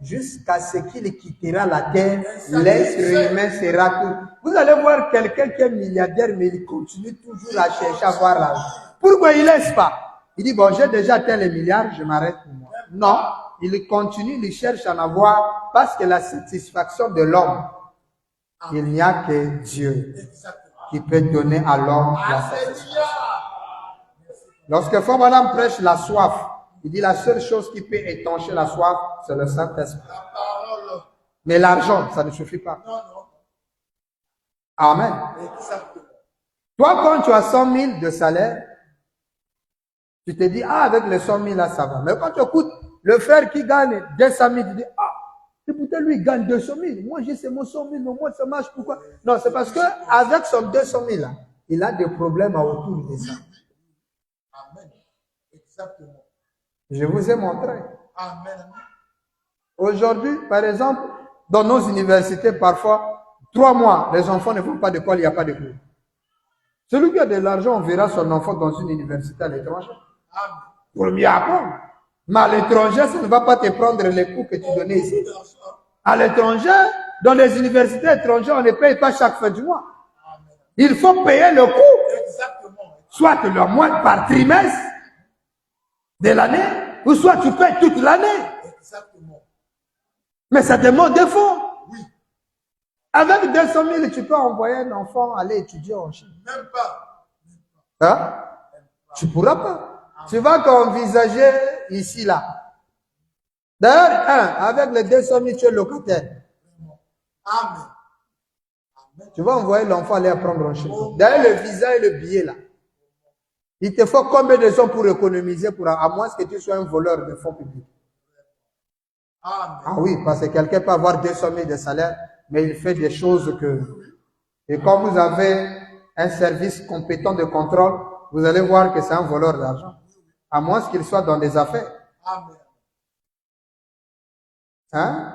Jusqu'à ce qu'il quittera la terre, l'être humain sera tout. Vous allez voir quelqu'un qui est milliardaire, mais il continue toujours à chercher à avoir l'argent. Pourquoi il ne laisse pas? Il dit, bon, j'ai déjà atteint les milliards, je m'arrête pour moi. Non, il continue, il cherche à en avoir, parce que la satisfaction de l'homme, il n'y a que Dieu qui peut donner à l'homme la satisfaction. Lorsque Frère Branham prêche la soif, il dit la seule chose qui peut étancher la soif, c'est le Saint-Esprit. La parole. Mais l'argent, ça ne suffit pas. Non, non. Amen. Exactement. Toi, quand tu as 100 000 de salaire, tu te dis, ah, avec les 100 000 là, ça va. Mais quand tu écoutes le frère qui gagne 200 000, tu dis, ah, c'est peut-être lui, il gagne 200 000. Moi, j'ai ces 100 000, mais moi, ça marche, pourquoi? Non, c'est parce que avec son 200 000 là, il a des problèmes autour de ça. Amen. Exactement. Je vous ai montré. Amen. Aujourd'hui, par exemple, dans nos universités, parfois, 3 mois, les enfants ne font pas d'école, il n'y a pas de cours. Celui qui a de l'argent, on verra son enfant dans une université à l'étranger. Amen. Pour mieux apprendre. Mais à l'étranger, ça ne va pas te prendre les cours que tu donnais ici. À l'étranger, dans les universités étrangères, on ne paye pas chaque fin du mois. Amen. Il faut payer le cours. Exactement. Soit le mois par trimestre de l'année, ou soit tu payes toute l'année. Exactement. Mais ça demande des fonds. Oui. Avec 200 000, tu peux envoyer un enfant aller étudier en Chine. Même pas. Hein? Tu ne pourras pas. Tu vas qu'envisager ici, là. D'ailleurs, avec les 200 000, tu es locataire. Amen. Amen. Tu vas envoyer l'enfant aller apprendre en Chine. D'ailleurs, le visa et le billet, là. Il te faut combien de temps pour économiser, à moins que tu sois un voleur de fonds publics? Amen. Ah oui, parce que quelqu'un peut avoir 200 000 de salaire, mais il fait des choses que... Et quand vous avez un service compétent de contrôle, vous allez voir que c'est un voleur d'argent. À moins qu'il soit dans des affaires. Amen. Hein?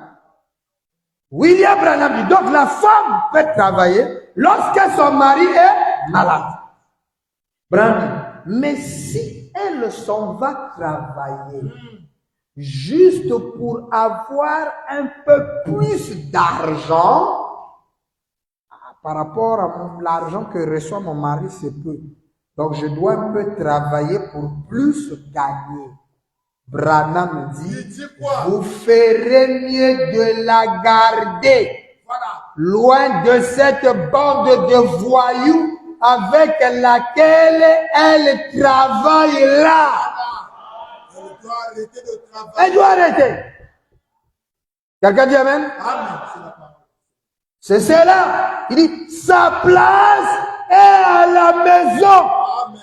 William Branham dit, donc la femme peut travailler lorsque son mari est malade. Branham, mais si elle s'en va travailler juste pour avoir un peu plus d'argent, par rapport à l'argent que reçoit mon mari, c'est peu. Donc je dois un peu travailler pour plus gagner. Branham dit, vous ferez mieux de la garder loin de cette bande de voyous avec laquelle elle travaille là. Elle doit arrêter de travailler. Elle doit arrêter. Quelqu'un dit Amen? Amen. C'est la parole. C'est cela. Il dit, sa place est à la maison. Amen.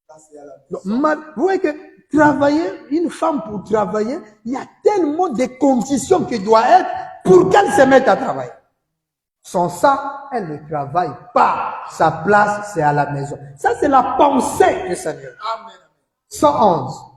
Ça, c'est à la maison. Vous voyez que travailler, une femme pour travailler, il y a tellement de conditions qui doivent être pour qu'elle se mette à travailler. Sans ça, elle ne travaille pas. Sa place, c'est à la maison. Ça, c'est la pensée du Seigneur. Amen. 111.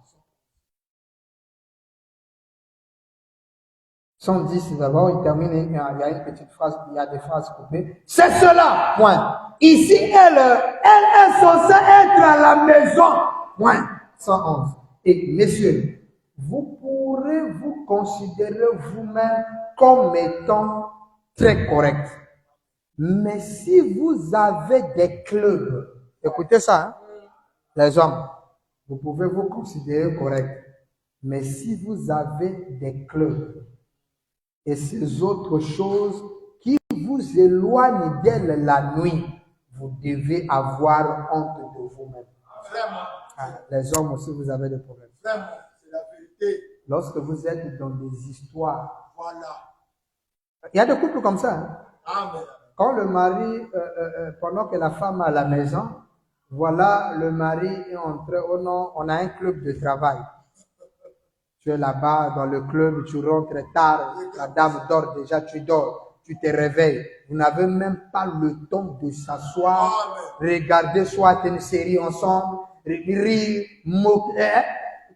110 d'abord, il termine, il y a une petite phrase, il y a des phrases coupées. C'est cela, point. Ici, elle est censée être à la maison, point. 111. Et messieurs, vous pourrez vous considérer vous-même comme étant très correct. Mais si vous avez des clubs, écoutez ça, hein, les hommes, vous pouvez vous considérer correct. Mais si vous avez des clubs, et ces autres choses qui vous éloignent d'elle la nuit, vous devez avoir honte de vous-même. Vraiment. Ah, les hommes aussi, vous avez des problèmes. Vraiment, c'est la vérité. Lorsque vous êtes dans des histoires, Voilà. il y a des couples comme ça. Hein? Amen. Quand le mari, pendant que la femme est à la maison, voilà, le mari est entré, oh non, on a un club de travail. Tu es là-bas dans le club, tu rentres tard, la dame dort déjà, tu dors, tu te réveilles. Vous n'avez même pas le temps de s'asseoir, regarder soit une série ensemble, rire, moquer,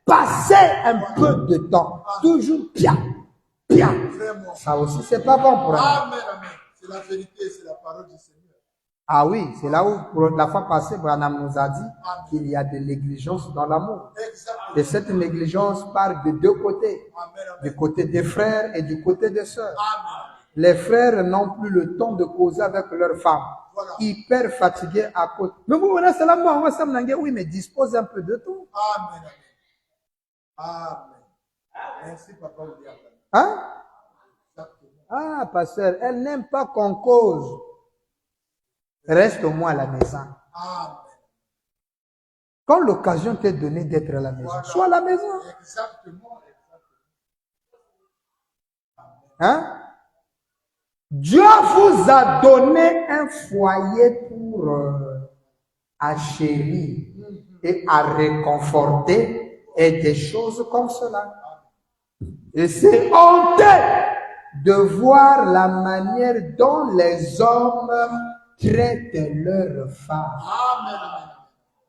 passer un peu de temps. Toujours bien. Vraiment. Ça aussi, c'est pas bon pour elle. Amen. Amen. C'est la vérité, c'est la parole du Seigneur. Ah oui, c'est là où, pour la fois passée, Branham nous a dit qu'il y a de négligence dans l'amour. Exactement. Et cette négligence part de deux côtés. Amen. Du côté des frères et du côté des sœurs. Amen. Les frères n'ont plus le temps de causer avec leurs femmes. Voilà. Hyper fatigués à cause. Mais vous, c'est là, moi, oui, mais dispose un peu de tout. Amen. Amen. Merci, Papa William. Hein? Ah, pasteur, elle n'aime pas qu'on cause. Reste au moins à la maison. Amen. Quand l'occasion t'est donnée d'être à la maison, Voilà. sois à la maison. Exactement. Hein? Dieu vous a donné un foyer pour achérir et à réconforter et des choses comme cela. Et c'est honteux de voir la manière dont les hommes traitent leurs femmes. Amen.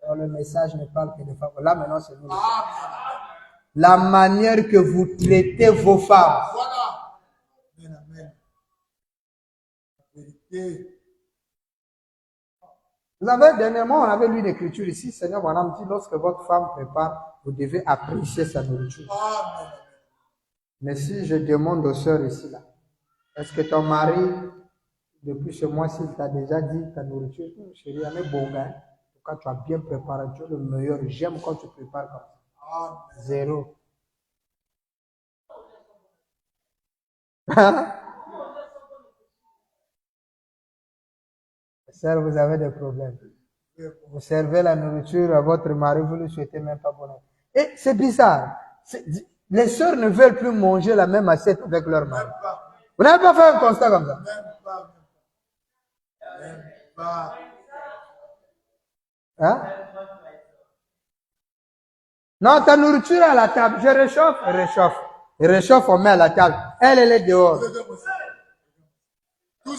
Alors, le message ne parle que de femmes. Là maintenant c'est nous. Amen. La manière que vous traitez vos femmes. Voilà. Amen. Amen. La vérité. Vous savez, dernièrement, on avait lu une écriture ici. Seigneur Branham dit, lorsque votre femme prépare, vous devez apprécier sa nourriture. Amen. Mais si je demande aux sœurs ici, là, est-ce que ton mari, depuis ce mois-ci, il t'a déjà dit ta nourriture? Chérie, elle est bon, hein? Quand tu as bien préparé, tu es le meilleur. J'aime quand tu prépares comme ça. Amen. Zéro. Sœur, vous avez des problèmes. Vous servez la nourriture à votre mari, vous ne lui souhaitez même pas bonheur. Et c'est bizarre. Les sœurs ne veulent plus manger la même assiette avec leur mari. Même pas. Vous n'avez pas fait un constat comme ça? Même pas. Même pas. Hein? Non, ta nourriture à la table. Je réchauffe, réchauffe. Réchauffe, on met à la table. Elle est dehors.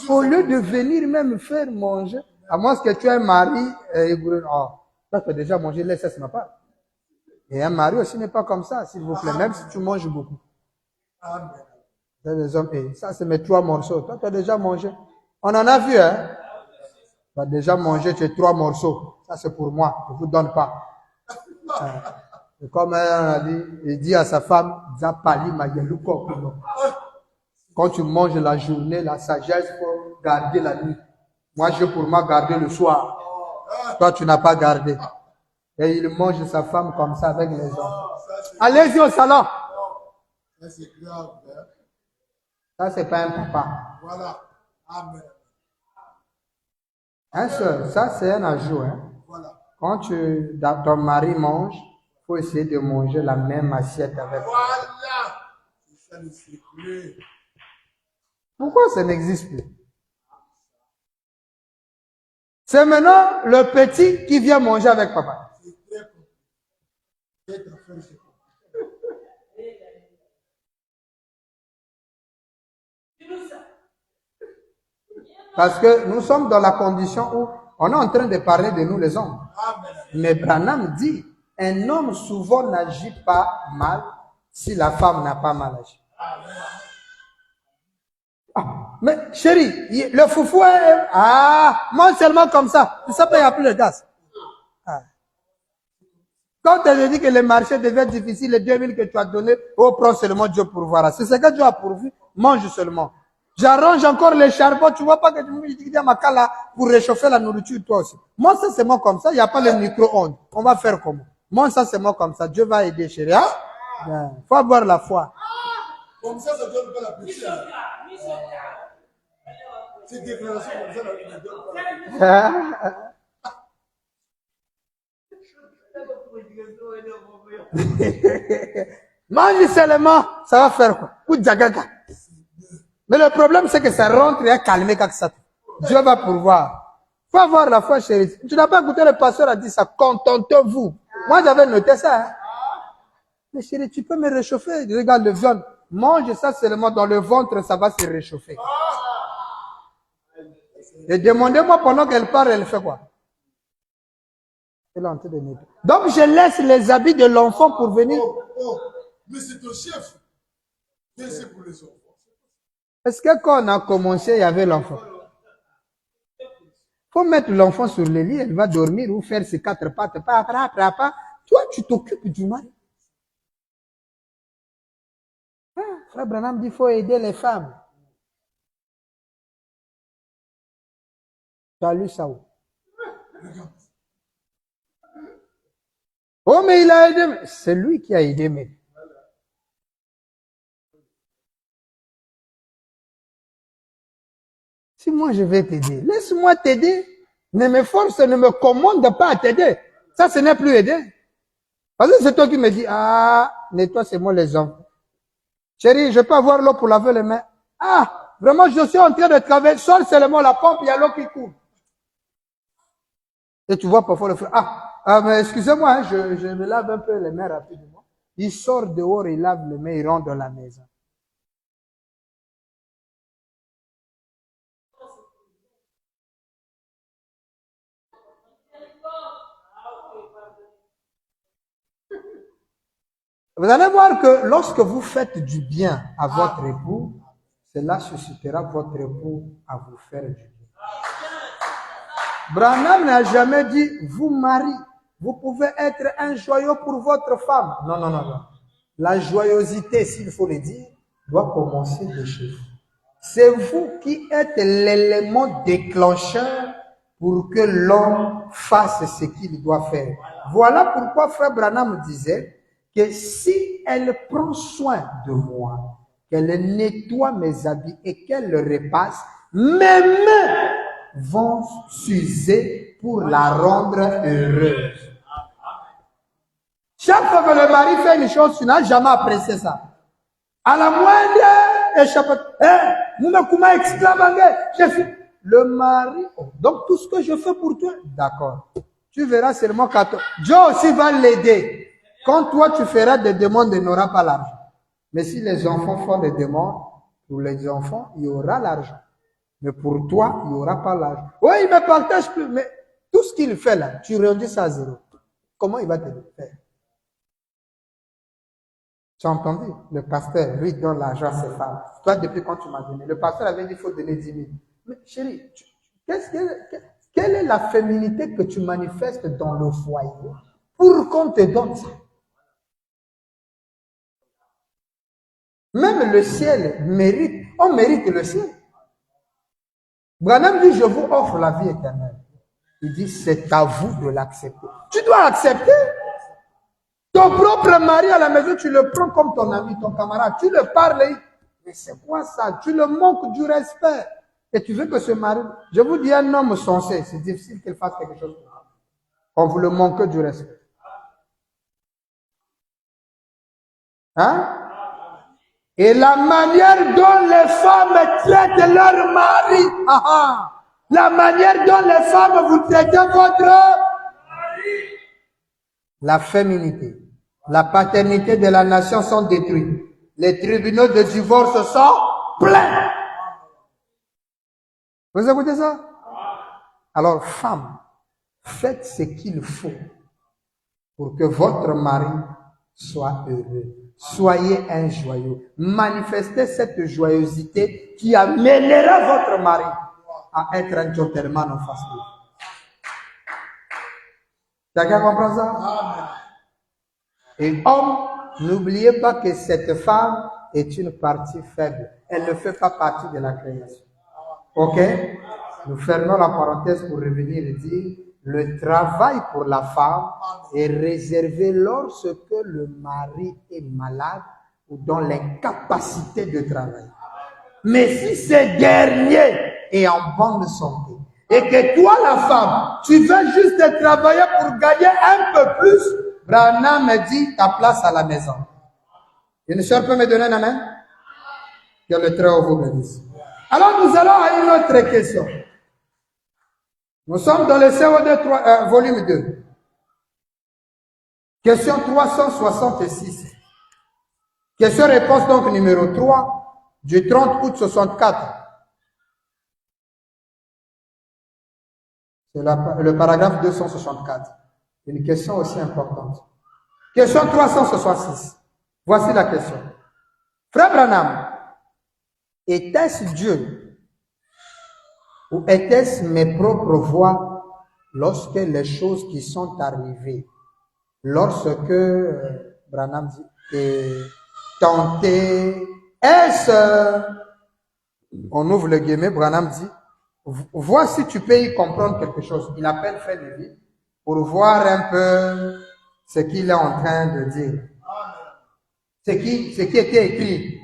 Au lieu de venir même faire manger, à moins que tu aies un mari, oh, toi tu as déjà mangé, laisse ça, c'est ma part. Et un mari aussi n'est pas comme ça, s'il vous plaît, même si tu manges beaucoup. Amen. Les hommes, ça c'est mes 3 morceaux. Toi tu as déjà mangé. On en a vu, hein. Tu as déjà mangé tes 3 morceaux. Ça c'est pour moi, je ne vous donne pas. Et comme il dit à sa femme, quand tu manges la journée, la sagesse, il faut garder la nuit. Moi, j'ai pour moi garder le soir. Toi, tu n'as pas gardé. Et il mange sa femme comme ça avec les hommes. Allez-y au salon. Ça, c'est grave. Hein? Ça, c'est pas un papa. Voilà. Amen. Hein, ça, c'est un ajout. Hein? Voilà. Quand ton mari mange, il faut essayer de manger la même assiette avec toi. Voilà. C'est ça le secret. Pourquoi ça n'existe plus? C'est maintenant le petit qui vient manger avec papa. Parce que nous sommes dans la condition où on est en train de parler de nous les hommes. Mais Branham dit, un homme souvent n'agit pas mal si la femme n'a pas mal agi. Ah, mais chérie, le foufou est... Ah, moi seulement comme ça. Ça peut y appeler le gaz. Ah. Quand elle dit que le marché devait être difficile, les 2000 que tu as donné, oh, prends seulement Dieu pourvoira. C'est ce que Dieu a pourvu, mange seulement. J'arrange encore les charbons, tu vois pas que tu me dis à ma cala pour réchauffer la nourriture toi aussi. Moi, ça c'est moi comme ça, il n'y a pas le micro-ondes. On va faire comment? Moi, ça c'est moi comme ça, Dieu va aider, chérie. Hein? Bien. Faut avoir la foi. Comme ça donne pas la péché. Ces déclarations comme ça, ne donnent pas la Mange seulement, ça va faire quoi? Mais le problème, c'est que ça rentre et calmer comme ça. Dieu va pourvoir. Faut avoir la foi, chérie. Tu n'as pas écouté, le pasteur a dit ça. Contentez-vous. Moi, j'avais noté ça. Hein. Mais chérie, tu peux me réchauffer. Regarde le viol. Mange ça seulement dans le ventre, ça va se réchauffer. Et demandez-moi pendant qu'elle parle, elle fait quoi? Elle est en train de nettoyer. Donc, je laisse les habits de l'enfant pour venir. Mais c'est ton chef. C'est pour les enfants. Est-ce que quand on a commencé, il y avait l'enfant? Faut mettre l'enfant sur le lit, elle va dormir ou faire ses 4 pattes. Toi, tu t'occupes du mari. Ah, Frère Branham dit qu'il faut aider les femmes. Tu as lu ça où? Oh, mais il a aidé. C'est lui qui a aidé, mais. Si moi je vais t'aider, laisse-moi t'aider. Ne me force, ne me commande pas à t'aider. Ça, ce n'est plus aider. Parce que c'est toi qui me dis, ah, nettoie, c'est moi les enfants. Chérie, je peux avoir l'eau pour laver les mains. Ah, vraiment, je suis en train de travailler. Sors seulement la pompe, il y a l'eau qui coule. Et tu vois parfois le frère, mais excusez-moi, hein, je me lave un peu les mains rapidement. Il sort dehors, il lave les mains, il rentre dans la maison. Vous allez voir que lorsque vous faites du bien à votre époux, cela suscitera votre époux à vous faire du bien. Branham n'a jamais dit, vous mari, vous pouvez être un joyau pour votre femme. Non, non, non, non. La joyeuseté, s'il faut le dire, doit commencer de chez vous. C'est vous qui êtes l'élément déclencheur pour que l'homme fasse ce qu'il doit faire. Voilà pourquoi Frère Branham disait que si elle prend soin de moi, qu'elle nettoie mes habits et qu'elle le repasse, mes mains vont s'user pour la rendre heureuse. Chaque fois que le mari fait une chose, tu n'as jamais apprécié ça. À la moindre échappée, Moumakouma exclame, le mari, donc tout ce que je fais pour toi, d'accord. Tu verras seulement qu'à toi. Dieu aussi va l'aider. Quand toi tu feras des demandes, il n'aura pas l'argent. Mais si les enfants font des demandes, pour les enfants, il y aura l'argent. Mais pour toi, il n'y aura pas l'argent. Oui, il ne me partage plus, mais tout ce qu'il fait là, tu redis ça à zéro. Comment il va te le faire? Tu as entendu? Le pasteur, lui, donne l'argent à ses femmes. Toi, depuis quand tu m'as donné? Le pasteur avait dit qu'il faut donner 10 000. Mais chérie, quelle est la féminité que tu manifestes dans le foyer pour qu'on te donne ça? Même le ciel mérite, on mérite le ciel. Branham dit, je vous offre la vie éternelle. Il dit, c'est à vous de l'accepter. Tu dois accepter. Ton propre mari à la maison, tu le prends comme ton ami, ton camarade. Tu le parles. Mais c'est quoi ça? Tu le manques du respect. Et tu veux que ce mari... Je vous dis, un homme sensé, c'est difficile qu'il fasse quelque chose. On vous le manque du respect. Hein? Et la manière dont les femmes traitent leur mari. La manière dont les femmes vous traitez votre mari. La féminité. La paternité de la nation sont détruits. Les tribunaux de divorce sont pleins. Vous écoutez ça? Alors, femmes, faites ce qu'il faut pour que votre mari soit heureux. Soyez un joyeux. Manifestez cette joyeuseté qui amènera votre mari à être un gentleman en face de vous. Quelqu'un comprend ça? Et homme, n'oubliez pas que cette femme est une partie faible. Elle ne fait pas partie de la création. Ok? Nous fermons la parenthèse pour revenir et dire le travail pour la femme est réservé lorsque le mari est malade ou dans l'incapacité de travailler. Mais si ce dernier est en bonne santé et que toi, la femme, tu veux juste travailler pour gagner un peu plus, Branham me dit ta place à la maison. Une soeur peut me donner un amen? Que le Très-Haut vous bénisse. Alors nous allons à une autre question. Nous sommes dans le COD volume 2. Question 366. Question-réponse donc numéro 3 du 30 août 64. C'est le paragraphe 264. Une question aussi importante. Question 366. Voici la question. Frère Branham, était-ce Dieu ou était-ce mes propres voix lorsque les choses qui sont arrivées, lorsque Branham dit, tenté, est-ce, on ouvre le guillemets, Branham dit, vois si tu peux y comprendre quelque chose. Il appelle Frère Lévi pour voir un peu ce qu'il est en train de dire. Ce qui était écrit.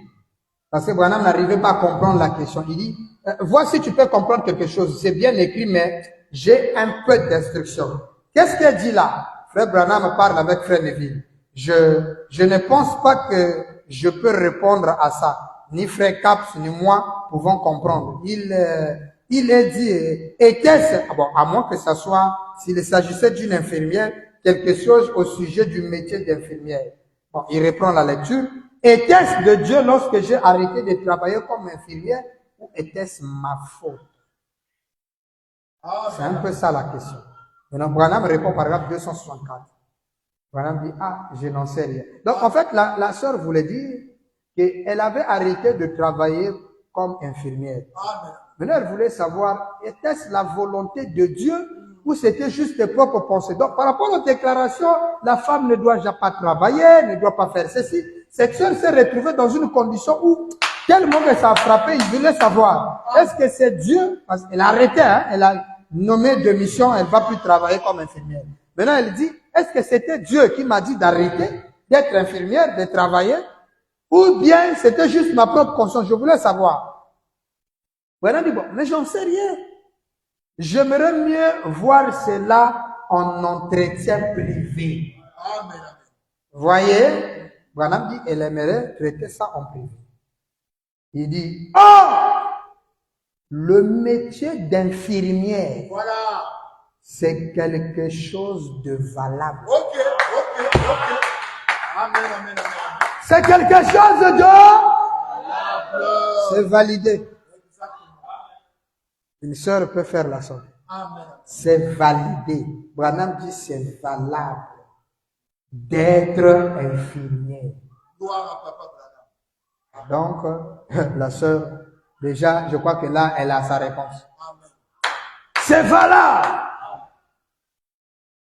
Parce que Branham n'arrivait pas à comprendre la question. Il dit, vois si tu peux comprendre quelque chose. C'est bien écrit, mais j'ai un peu d'instruction. Qu'est-ce qu'elle dit là? Frère Branham parle avec Frère Neville. Je ne pense pas que je peux répondre à ça. Ni Frère Caps, ni moi pouvons comprendre. Il est dit, était-ce, bon, à moins que ça soit, s'il s'agissait d'une infirmière, quelque chose au sujet du métier d'infirmière. Bon, il reprend la lecture. Était-ce de Dieu lorsque j'ai arrêté de travailler comme infirmière ou était-ce ma faute? C'est un peu ça la question. Maintenant, Branham répond paragraphe 264. Branham dit, je n'en sais rien. Donc, en fait, la sœur voulait dire qu'elle avait arrêté de travailler comme infirmière. Maintenant, elle voulait savoir, était-ce la volonté de Dieu ou c'était juste tes propres pensées? Donc, par rapport aux déclarations, la femme ne doit pas travailler, ne doit pas faire ceci. Cette sœur s'est retrouvée dans une condition où, tellement que ça a frappé, il voulait savoir, est-ce que c'est Dieu? Parce qu'elle a arrêté, elle a nommé de mission, elle ne va plus travailler comme infirmière. Maintenant, elle dit, est-ce que c'était Dieu qui m'a dit d'arrêter d'être infirmière, de travailler? Ou bien c'était juste ma propre conscience? Je voulais savoir. Voilà, dit, bon, mais j'en sais rien. J'aimerais mieux voir cela en entretien privé. Amen. Voyez? Branham dit, elle aimerait traiter ça en privé. Il dit, le métier d'infirmière, voilà, c'est quelque chose de valable. Ok. Amen. C'est quelque chose de valable. C'est validé. Une sœur peut faire la somme. C'est validé. Branham dit, c'est valable d'être infirmière. Donc, la sœur, déjà, je crois que là, elle a sa réponse. C'est valable.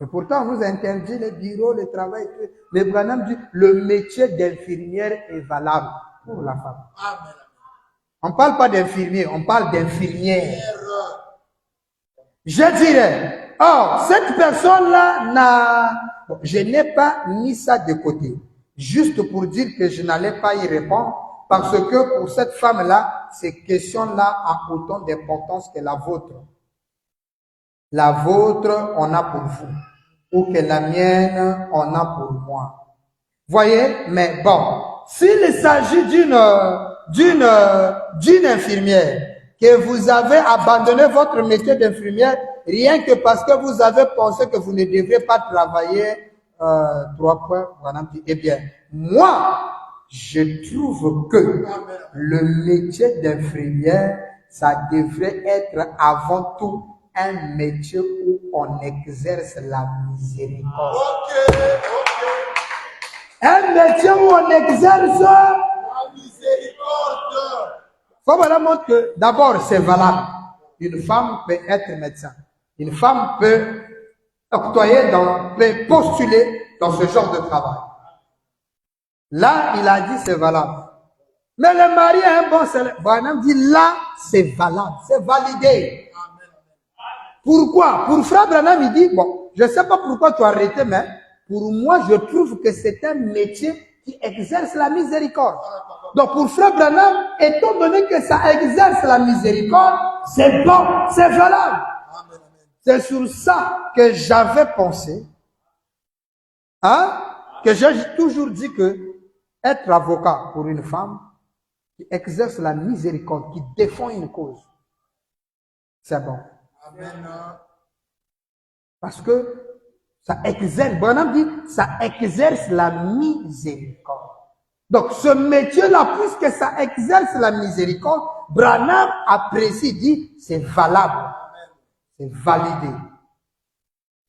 Et pourtant, on nous interdit les bureaux, le travail. Mais Branham dit, le métier d'infirmière est valable pour la femme. On ne parle pas d'infirmier, on parle d'infirmière. Je dirais, cette personne-là je n'ai pas mis ça de côté. Juste pour dire que je n'allais pas y répondre, parce que pour cette femme-là, ces questions-là ont autant d'importance que la vôtre. La vôtre, on a pour vous. Ou que la mienne, on a pour moi. Voyez? Mais bon, s'il s'agit d'une infirmière, que vous avez abandonné votre métier d'infirmière, rien que parce que vous avez pensé que vous ne devrez pas travailler 3 points. Branham dit, eh bien, moi, je trouve que le métier d'infirmière, ça devrait être avant tout un métier où on exerce la miséricorde. Un métier où on exerce la miséricorde. Faut voilà montre que d'abord c'est valable. Une femme peut être médecin. Une femme peut octroyer, peut postuler dans ce genre de travail. Là, il a dit c'est valable. Mais le mari a un bon salaire. Branham dit là, c'est valable, c'est validé. Pourquoi? Pour Frère Branham, il dit, bon, je ne sais pas pourquoi tu as arrêté, mais pour moi, je trouve que c'est un métier qui exerce la miséricorde. Donc pour Frère Branham, étant donné que ça exerce la miséricorde, c'est bon, c'est valable. C'est sur ça que j'avais pensé, que j'ai toujours dit que être avocat pour une femme qui exerce la miséricorde, qui défend une cause, c'est bon. Amen. Parce que ça exerce, Branham dit, ça exerce la miséricorde. Donc ce métier-là, puisque ça exerce la miséricorde, Branham apprécie, dit, c'est valable, c'est validé.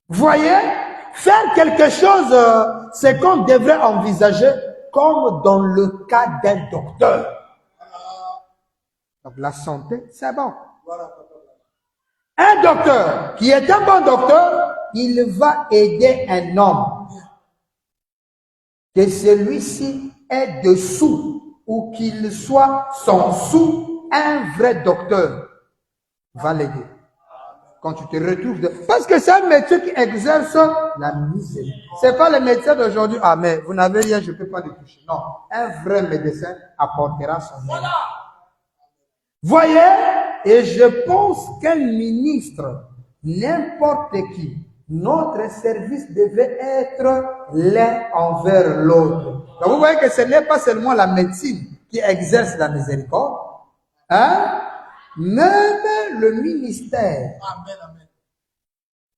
Vous voyez, faire quelque chose, c'est qu'on devrait envisager comme dans le cas d'un docteur. Donc la santé, c'est bon. Un docteur qui est un bon docteur, il va aider un homme. Que celui-ci est dessous ou qu'il soit sans sous, un vrai docteur va l'aider. Quand tu te retrouves parce que c'est un métier qui exerce la miséricorde. C'est pas le médecin d'aujourd'hui. Ah, mais vous n'avez rien, je ne peux pas le toucher. Non. Un vrai médecin apportera son aide. Voyez? Et je pense qu'un ministre, n'importe qui, notre service devait être l'un envers l'autre. Donc vous voyez que ce n'est pas seulement la médecine qui exerce la miséricorde, même le ministère.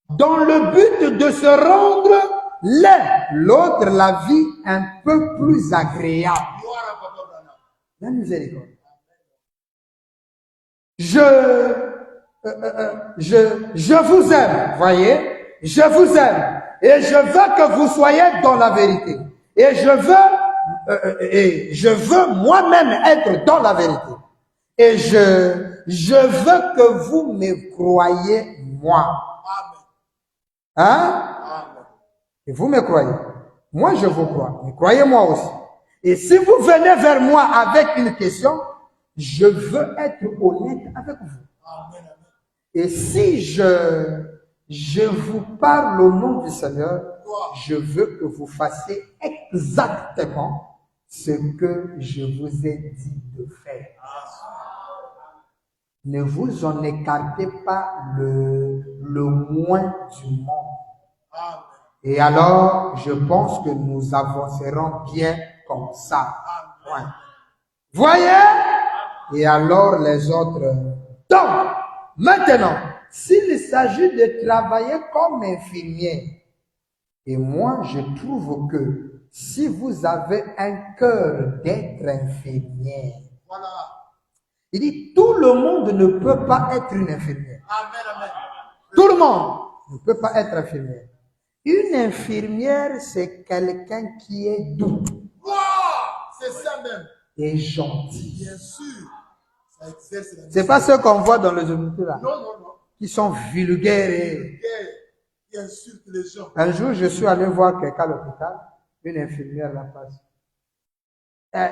Dans le but de se rendre l'un l'autre la vie un peu plus agréable. La miséricorde. Je vous aime, voyez, je vous aime, et je veux que vous soyez dans la vérité, et je veux moi-même être dans la vérité, et je veux que vous me croyez moi. Et vous me croyez. Moi, je vous crois. Mais croyez-moi aussi. Et si vous venez vers moi avec une question, je veux être honnête avec vous. Et si je vous parle au nom du Seigneur, je veux que vous fassiez exactement ce que je vous ai dit de faire. Ne vous en écartez pas le moins du monde. Et alors, je pense que nous avancerons bien comme ça. Ouais. Voyez? Et alors les autres. Donc, maintenant, s'il s'agit de travailler comme infirmier, et moi je trouve que si vous avez un cœur d'être infirmière, voilà. Il dit, tout le monde ne peut pas être une infirmière. Amen, amen. Tout le monde ne peut pas être infirmière. Une infirmière, c'est quelqu'un qui est doux. Wow, c'est ça même. Et gentil. Bien sûr. Ça exerce la c'est pas ce qu'on voit dans les hôpitaux là. Non, non, non. Qui sont vulgaires et... Qui insultent les gens. Un jour, je suis allé voir quelqu'un à l'hôpital. Une infirmière la passe.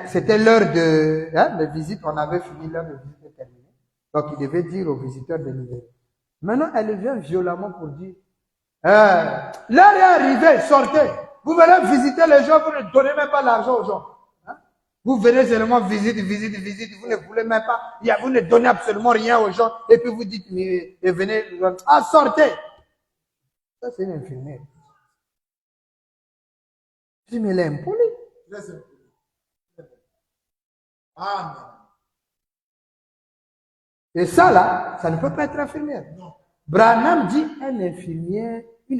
C'était l'heure de visite, on avait fini l'heure de visite terminée. Donc il devait dire aux visiteurs de libérer. Maintenant, elle vient violemment pour dire, l'heure est arrivée, sortez. Vous venez visiter les gens, vous ne donnez même pas l'argent aux gens. Vous venez seulement visiter, vous ne voulez même pas, vous ne donnez absolument rien aux gens, et puis vous dites, mais venez, sortez. Ça, c'est une infirmière. Je dis, mais elle est impolie. Amen. Et ça là, ça ne peut pas être infirmière. Non. Branham dit une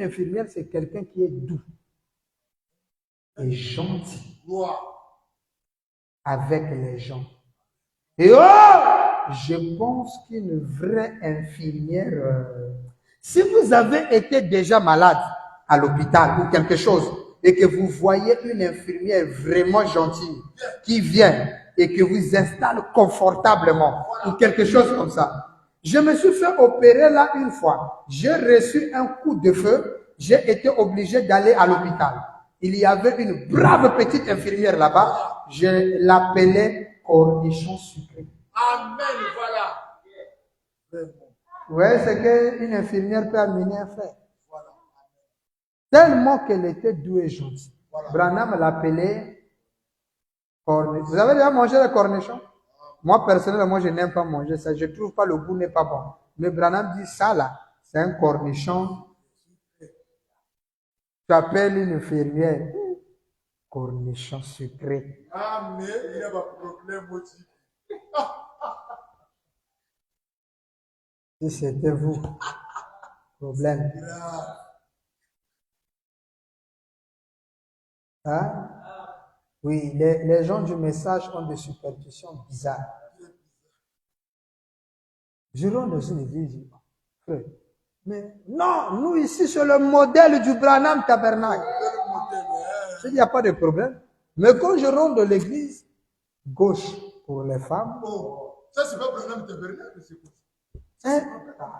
infirmière, c'est quelqu'un qui est doux. et gentil Gloire. avec les gens. Et oh, je pense qu'une vraie infirmière, si vous avez été déjà malade à l'hôpital ou quelque chose, et que vous voyez une infirmière vraiment gentille qui vient et que vous installe confortablement ou quelque chose comme ça. Je me suis fait opérer là une fois. J'ai reçu un coup de feu. J'ai été obligé d'aller à l'hôpital. Il y avait une brave petite infirmière là-bas. Je l'appelais cornichon sucré. Amen, voilà. Vraiment. Vous voyez ce qu'une infirmière peut amener à faire. Voilà. Tellement qu'elle était douée et gentille. Voilà. Branham l'appelait cornichon. Vous avez déjà mangé le cornichon? Moi, personnellement, je n'aime pas manger ça. Je trouve pas le goût n'est pas bon. Mais Branham dit ça là, c'est un cornichon. Tu appelles une infirmière. Cornichon sucré. Amen. Il y a un problème aussi. Si c'était vous, problème. Hein? Oui, les gens du message ont des superstitions bizarres. Je rentre dans une église, frère. Mais non, nous ici, c'est le modèle du Branham Tabernacle. Je dis, il n'y a pas de problème. Mais quand je rentre dans l'église, gauche pour les femmes. Oh, ça c'est pas Branham Tabernacle, c'est quoi? Hein?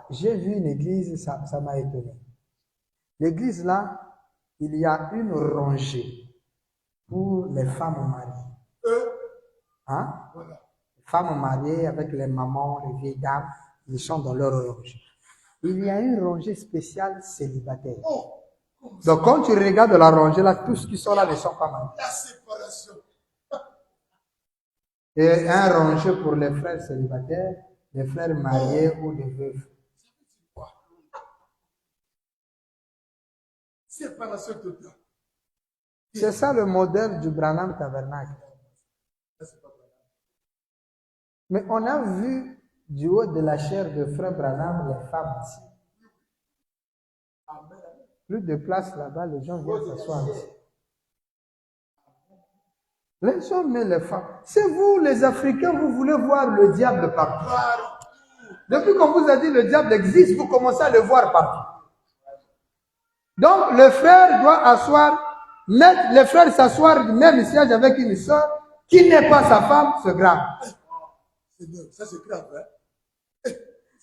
J'ai vu une église, ça m'a étonné. L'église là, il y a une rangée pour les femmes mariées. Hein? Voilà. Les femmes mariées avec les mamans, les vieilles dames, ils sont dans leur rangée. Il y a une rangée spéciale célibataire. Oh, Donc quand tu regardes la rangée là, tous qui sont là ne sont pas mariés. la séparation. Et un rangée pour les frères célibataires, les frères mariés ou les veuves. Séparation totale. C'est ça le modèle du Branham Tabernacle. Mais on a vu du haut de la chair de frère Branham les femmes ici. Plus de place là-bas, les gens viennent s'asseoir ici. Les hommes et les femmes. C'est vous, les Africains, vous voulez voir le diable partout. Depuis qu'on vous a dit le diable existe, vous commencez à le voir partout. Donc, le frère doit mettre le frère s'asseoir du même siège avec une soeur qui n'est pas sa femme, c'est grave. Ça c'est grave, hein?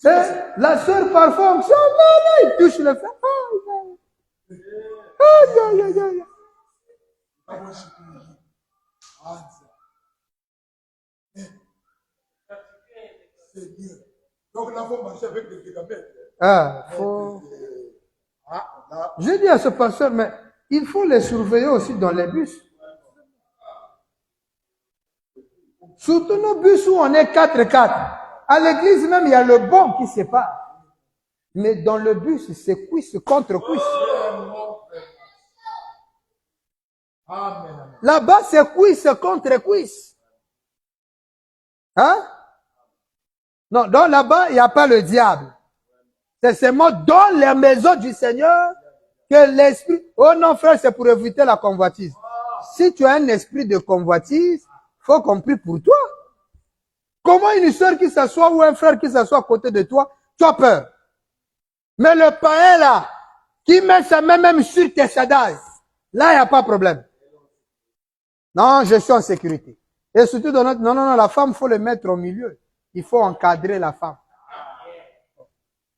Et la soeur parfois, il touche le frère. Aïe, aïe, aïe. C'est mieux. Donc là, il faut marcher avec des gigamètres. Je dis à ce pasteur, mais il faut les surveiller aussi dans les bus. Surtout nos bus où on est 4-4. À l'église même, il y a le bon qui sépare. Mais dans le bus, c'est cuisse contre cuisse. Là-bas, c'est cuisse contre cuisse. Hein? Non, donc là-bas, il n'y a pas le diable. C'est seulement dans les maisons du Seigneur que l'esprit... Oh non, frère, c'est pour éviter la convoitise. Si tu as un esprit de convoitise, il faut qu'on prie pour toi. Comment une soeur qui s'assoit ou un frère qui s'assoit à côté de toi, tu as peur. Mais le païen là, qui met sa main même sur tes sadailles, là, il n'y a pas de problème. Non, je suis en sécurité. Et surtout, non, la femme, il faut le mettre au milieu. Il faut encadrer la femme.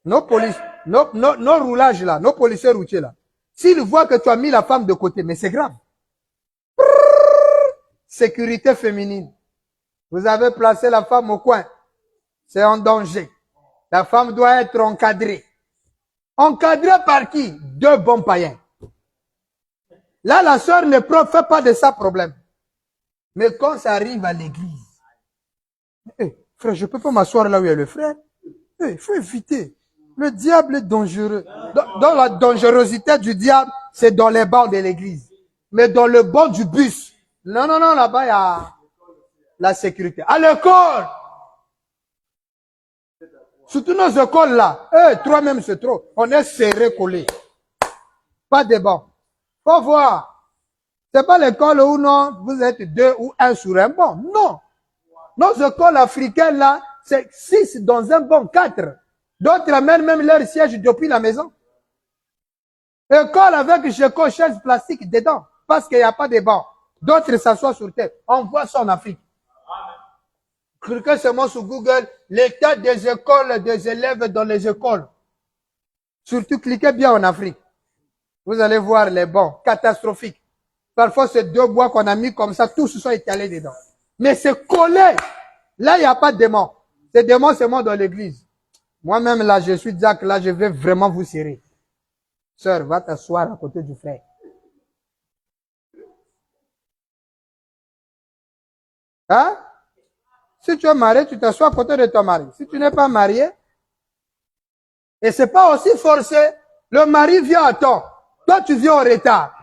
Nos roulages là, nos policiers routiers là, s'ils voient que tu as mis la femme de côté, mais c'est grave. Sécurité féminine. Vous avez placé la femme au coin. C'est en danger. La femme doit être encadrée. Encadrée par qui? Deux bons païens. Là, la sœur ne fait pas de ça problème. Mais quand ça arrive à l'église, frère, je ne peux pas m'asseoir là où il y a le frère. Il faut éviter. Le diable est dangereux. Dans la dangerosité du diable, c'est dans les bancs de l'église. Mais dans le banc du bus, non, là-bas, il y a la sécurité. À l'école, surtout nos écoles là, trois même c'est trop. On est serré, collé. Pas de banc. Faut voir. C'est pas l'école où non, vous êtes 2 ou 1 sur un banc. Non. Nos écoles africaines là, c'est 6 dans un banc, 4. D'autres amènent même leur siège depuis la maison. École avec chaise plastique dedans, parce qu'il n'y a pas de banc. D'autres s'assoient sur terre. On voit ça en Afrique. Cliquez seulement sur Google, l'état des écoles, des élèves dans les écoles. Surtout, cliquez bien en Afrique. Vous allez voir les bancs catastrophiques. Parfois, c'est 2 bois qu'on a mis comme ça, tous se sont étalés dedans. Mais c'est collé. Là, il n'y a pas de démons. Ces démons, c'est moi dans l'église. Moi-même, là, je suis Jack, là, je vais vraiment vous serrer. Sœur, va t'asseoir à côté du frère. Hein? Si tu es marié, tu t'assois à côté de ton mari. Si tu n'es pas marié, et c'est pas aussi forcé, le mari vient à temps. Toi, tu viens en retard.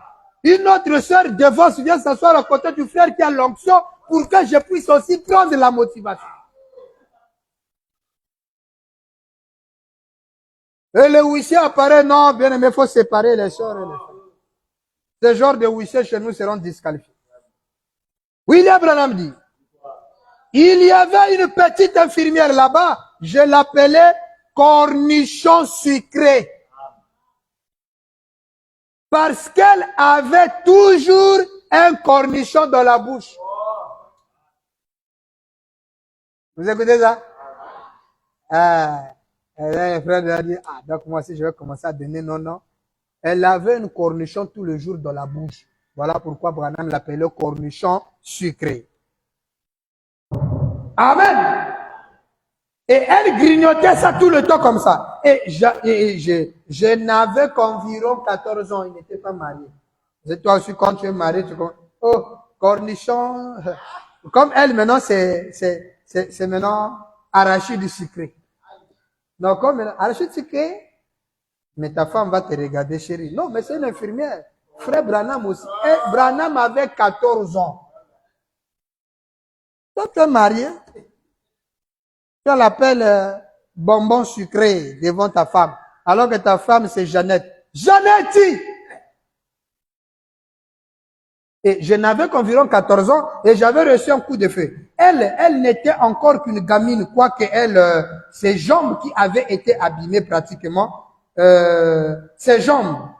Une autre sœur divorce vient s'asseoir à côté du frère qui a l'onction pour que je puisse aussi prendre la motivation. Et le huissier apparaît, non, bien aimé, il faut séparer les sœurs et les frères. Ce genre de huissiers chez nous seront disqualifiés. William Branham dit, il y avait une petite infirmière là-bas, je l'appelais cornichon sucré. Parce qu'elle avait toujours un cornichon dans la bouche. Vous écoutez ça? Le frère a dit, donc moi aussi je vais commencer à donner non. Elle avait un cornichon tout le jour dans la bouche. Voilà pourquoi Branham l'appelait cornichon sucré. Amen. Et elle grignotait ça tout le temps comme ça. Et je n'avais qu'environ 14 ans. Il n'était pas marié. Et toi aussi, quand tu es marié, tu comprends. Oh, cornichon. Comme elle, maintenant, c'est maintenant arachide sucré. Donc, comme arachide sucré, mais ta femme va te regarder, chérie. Non, mais c'est une infirmière. Frère Branham aussi. Et Branham avait 14 ans. Toi, tu es marié. Tu l'appelles bonbon sucré devant ta femme. Alors que ta femme, c'est Jeannette. Jeannette! Et je n'avais qu'environ 14 ans et j'avais reçu un coup de feu. Elle n'était encore qu'une gamine, quoique ses jambes qui avaient été abîmées pratiquement, ses jambes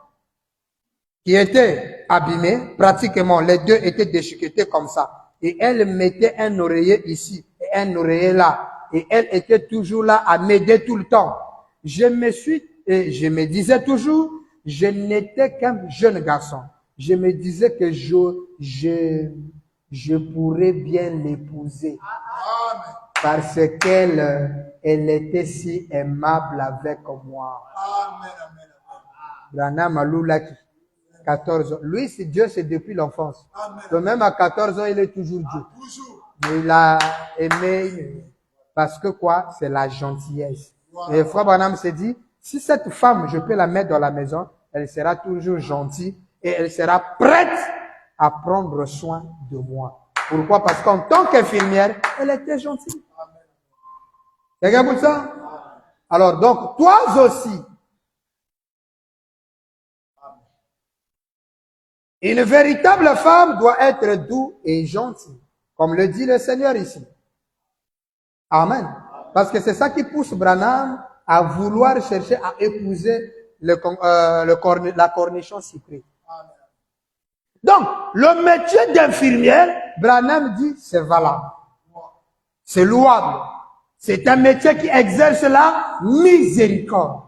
qui étaient abîmées, pratiquement, les deux étaient déchiquetées comme ça. Et elle mettait un oreiller ici et un oreiller là. Et elle était toujours là à m'aider tout le temps. Je me disais toujours, je n'étais qu'un jeune garçon. Je me disais que je pourrais bien l'épouser. Parce qu'elle était si aimable avec moi. Branham Aloulaki, 14 ans. Lui, c'est Dieu, c'est depuis l'enfance. Donc même à 14 ans, il est toujours Dieu. Mais il a aimé, parce que quoi? C'est la gentillesse. Et Frère Branham s'est dit, si cette femme, je peux la mettre dans la maison, elle sera toujours gentille et elle sera prête à prendre soin de moi. Pourquoi? Parce qu'en tant qu'infirmière, elle était gentille. Quelqu'un pour ça? Alors, donc, toi aussi, une véritable femme doit être douce et gentille, comme le dit le Seigneur ici. Amen. Parce que c'est ça qui pousse Branham à vouloir chercher à épouser la cornichon sucré. Donc, le métier d'infirmière, Branham dit, c'est valable. C'est louable. C'est un métier qui exerce la miséricorde.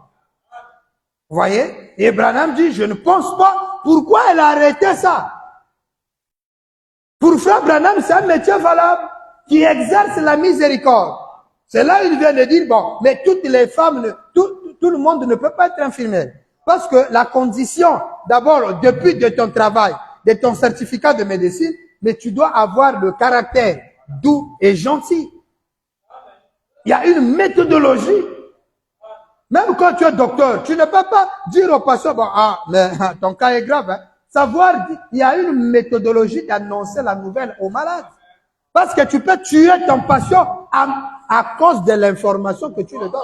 Vous voyez? Et Branham dit, je ne pense pas pourquoi elle a arrêté ça. Pour Frère Branham, c'est un métier valable qui exerce la miséricorde. C'est là qu'il vient de dire, bon, mais toutes les femmes, tout le monde ne peut pas être infirmière. Parce que la condition, d'abord, depuis de ton travail, de ton certificat de médecine, mais tu dois avoir le caractère doux et gentil. Il y a une méthodologie. Même quand tu es docteur, tu ne peux pas dire au patient, bon, mais ton cas est grave. Hein. Savoir, il y a une méthodologie d'annoncer la nouvelle aux malades. Parce que tu peux tuer ton patient à cause de l'information que tu lui donnes.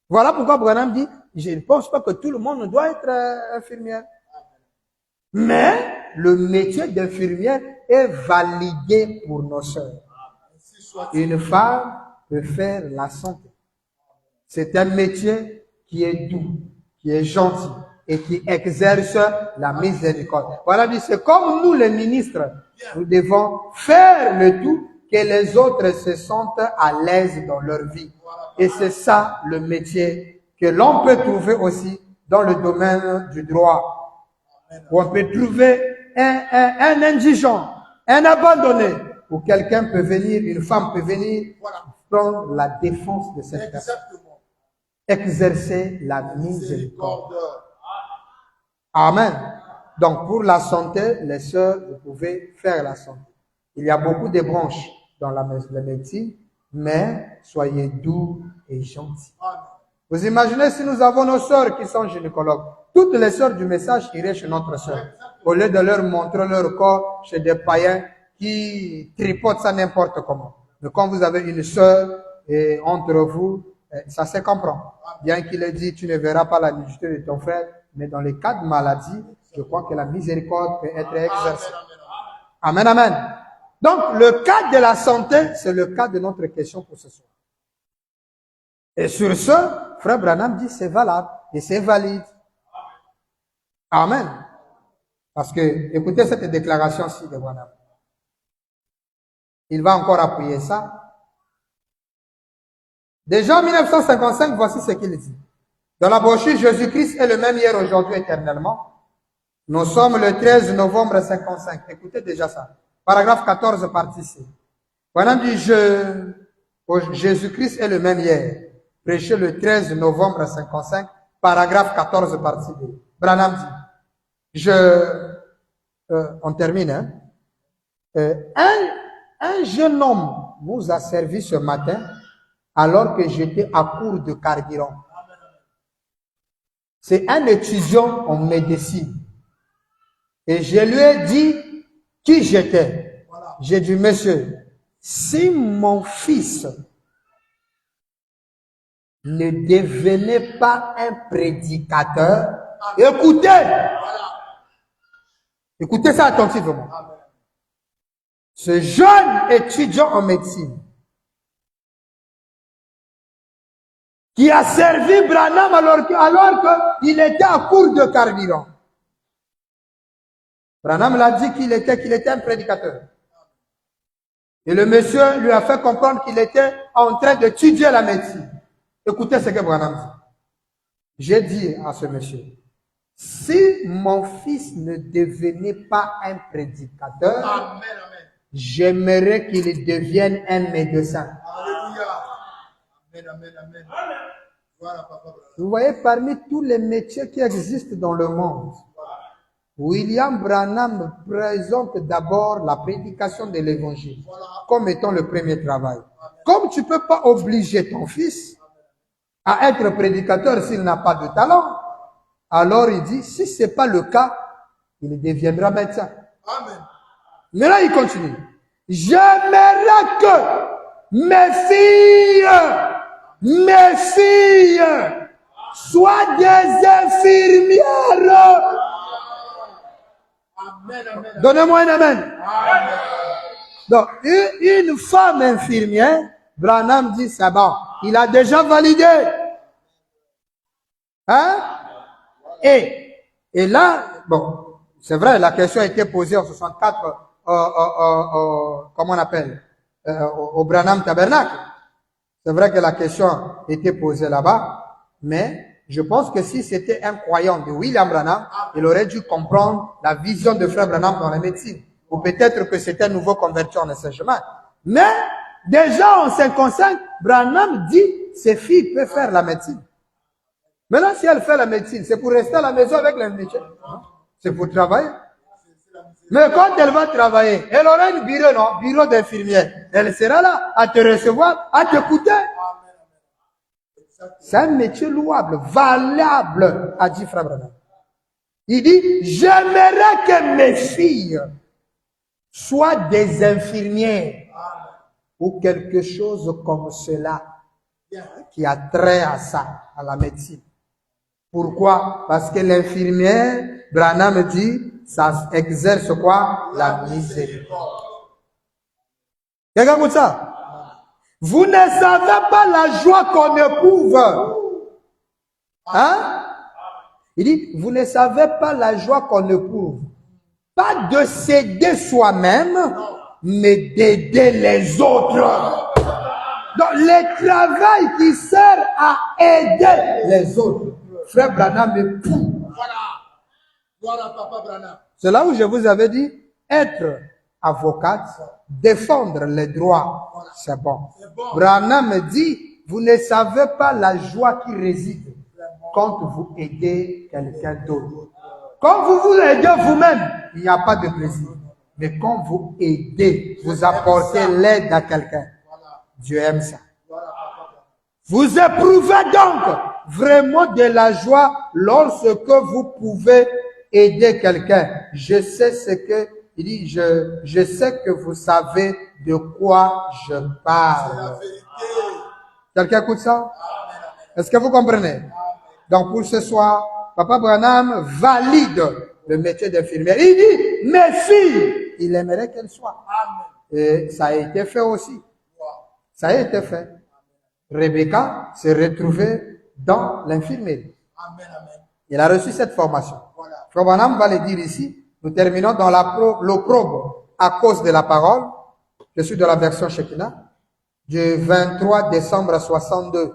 Voilà pourquoi Branham dit, je ne pense pas que tout le monde doit être infirmière. Mais le métier d'infirmière est validé pour nos sœurs. Une femme peut faire la santé. C'est un métier qui est doux, qui est gentil et qui exerce la miséricorde. Voilà, dit, c'est comme nous les ministres, nous devons faire le tout que les autres se sentent à l'aise dans leur vie. Et c'est ça le métier que l'on peut trouver aussi dans le domaine du droit. Où on peut trouver un indigent, un abandonné, où quelqu'un peut venir, une femme peut venir prendre la défense de cette personne. Exercer la miséricorde. Amen. Donc, pour la santé, les sœurs, vous pouvez faire la santé. Il y a beaucoup de branches dans la médecine, mais soyez doux et gentils. Vous imaginez si nous avons nos sœurs qui sont gynécologues. Toutes les sœurs du message iraient chez notre sœur. Au lieu de leur montrer leur corps chez des païens qui tripotent ça n'importe comment. Mais quand vous avez une sœur et entre vous, ça se comprend. Bien qu'il ait dit, tu ne verras pas la nudité de ton frère, mais dans les cas de maladie, je crois que la miséricorde peut être exercée. Amen, amen. Donc, le cas de la santé, c'est le cas de notre question pour ce soir. Et sur ce, frère Branham dit, c'est valable et c'est valide. Amen. Parce que, écoutez cette déclaration-ci de Branham. Il va encore appuyer ça. Déjà en 1955, voici ce qu'il dit. Dans la brochure, Jésus-Christ est le même hier, aujourd'hui, éternellement. Nous sommes le 13 novembre 55. Écoutez déjà ça. Paragraphe 14, partie C. Branham dit, Jésus-Christ est le même hier. Prêché le 13 novembre 55, paragraphe 14, partie B. Branham dit, on termine, hein. Un jeune homme vous a servi ce matin alors que j'étais à court de carburant. C'est un étudiant en médecine. Et je lui ai dit qui j'étais. J'ai dit, monsieur, si mon fils ne devenait pas un prédicateur, écoutez ça attentivement. Ce jeune étudiant en médecine qui a servi Branham alors qu'il était à court de carburant. Branham l'a dit qu'il était un prédicateur. Et le monsieur lui a fait comprendre qu'il était en train d'étudier la médecine. Écoutez ce que Branham dit. J'ai dit à ce monsieur, si mon fils ne devenait pas un prédicateur, j'aimerais qu'il devienne un médecin. Alléluia. Amen, amen, amen. Voilà, papa. Vous voyez, parmi tous les métiers qui existent dans le monde, William Branham présente d'abord la prédication de l'évangile comme étant le premier travail. Comme tu ne peux pas obliger ton fils à être prédicateur s'il n'a pas de talent, alors il dit, si ce n'est pas le cas, il deviendra médecin. Amen. Mais là, il continue. J'aimerais que mes filles soient des infirmières. Amen, amen. Donnez-moi un amen. Amen. Donc, une femme infirmière, Branham dit, c'est bon. Il a déjà validé. Hein? Et là, bon, c'est vrai, la question a été posée en 64, comment on appelle, au Branham Tabernacle. C'est vrai que la question a été posée là-bas, mais je pense que si c'était un croyant de William Branham, il aurait dû comprendre la vision de frère Branham dans la médecine. Ou peut-être que c'était un nouveau converti en enseignement. Mais, déjà en 55, Branham dit, ses filles peuvent faire la médecine. Maintenant, si elle fait la médecine, c'est pour rester à la maison avec les métiers. C'est pour travailler. Mais quand elle va travailler, elle aura un bureau, non? Bureau d'infirmière. Elle sera là à te recevoir, à t'écouter. C'est un métier louable, valable, a dit frère Branham. Il dit, j'aimerais que mes filles soient des infirmières ou quelque chose comme cela qui a trait à ça, à la médecine. Pourquoi? Parce que l'infirmière, Branham dit, ça exerce quoi? La miséricorde. Regarde ça. Vous ne savez pas la joie qu'on éprouve. Hein? Il dit, vous ne savez pas la joie qu'on éprouve. Pas de s'aider soi-même, mais d'aider les autres. Donc, le travail qui sert à aider les autres. Frère Branham éprouve. Voilà, Papa Branham. C'est là où je vous avais dit, être avocate, défendre les droits, c'est bon. Branham me dit, vous ne savez pas la joie qui réside quand vous aidez quelqu'un d'autre. Quand vous vous aidez vous-même, il n'y a pas de plaisir. Mais quand vous aidez, vous apportez l'aide à quelqu'un. Dieu aime ça. Vous éprouvez donc vraiment de la joie lorsque vous pouvez aider quelqu'un. Je sais ce que il dit, je sais que vous savez de quoi je parle. Quelqu'un écoute ça? Est-ce que vous comprenez? Donc pour ce soir, Papa Branham valide le métier d'infirmière. Il dit, mes filles, il aimerait qu'elles soient. Et ça a été fait aussi. Ça a été fait. Rebecca s'est retrouvée dans l'infirmerie. Il a reçu cette formation. Frère Branham va le dire ici. Nous terminons dans l'opprobre à cause de la parole. Je suis de la version Shekinah. Du 23 décembre 62.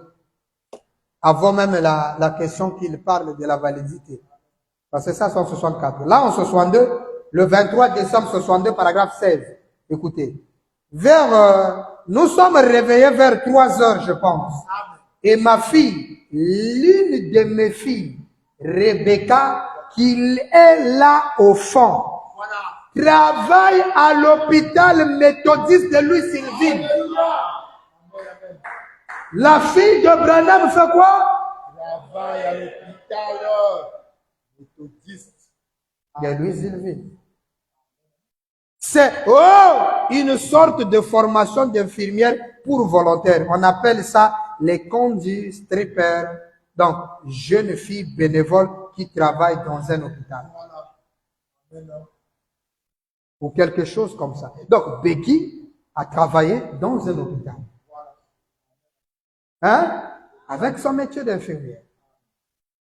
Avant même la question qu'il parle de la validité. Parce que ça, c'est en 64. Là, en 62, le 23 décembre 62, paragraphe 16. Écoutez. Nous sommes réveillés vers 3 heures, je pense. Et ma fille, l'une de mes filles, Rebecca, qui est là au fond, travaille à l'hôpital méthodiste de Louis-Sylville. La fille de Branham fait quoi? Travaille à l'hôpital méthodiste de Louis-Sylville. C'est une sorte de formation d'infirmière pour volontaires. On appelle ça les conduits strippers. Donc, jeunes filles bénévoles qui travaillent dans un hôpital. Ou quelque chose comme ça. Donc, Becky a travaillé dans un hôpital. Hein? Avec son métier d'infirmière.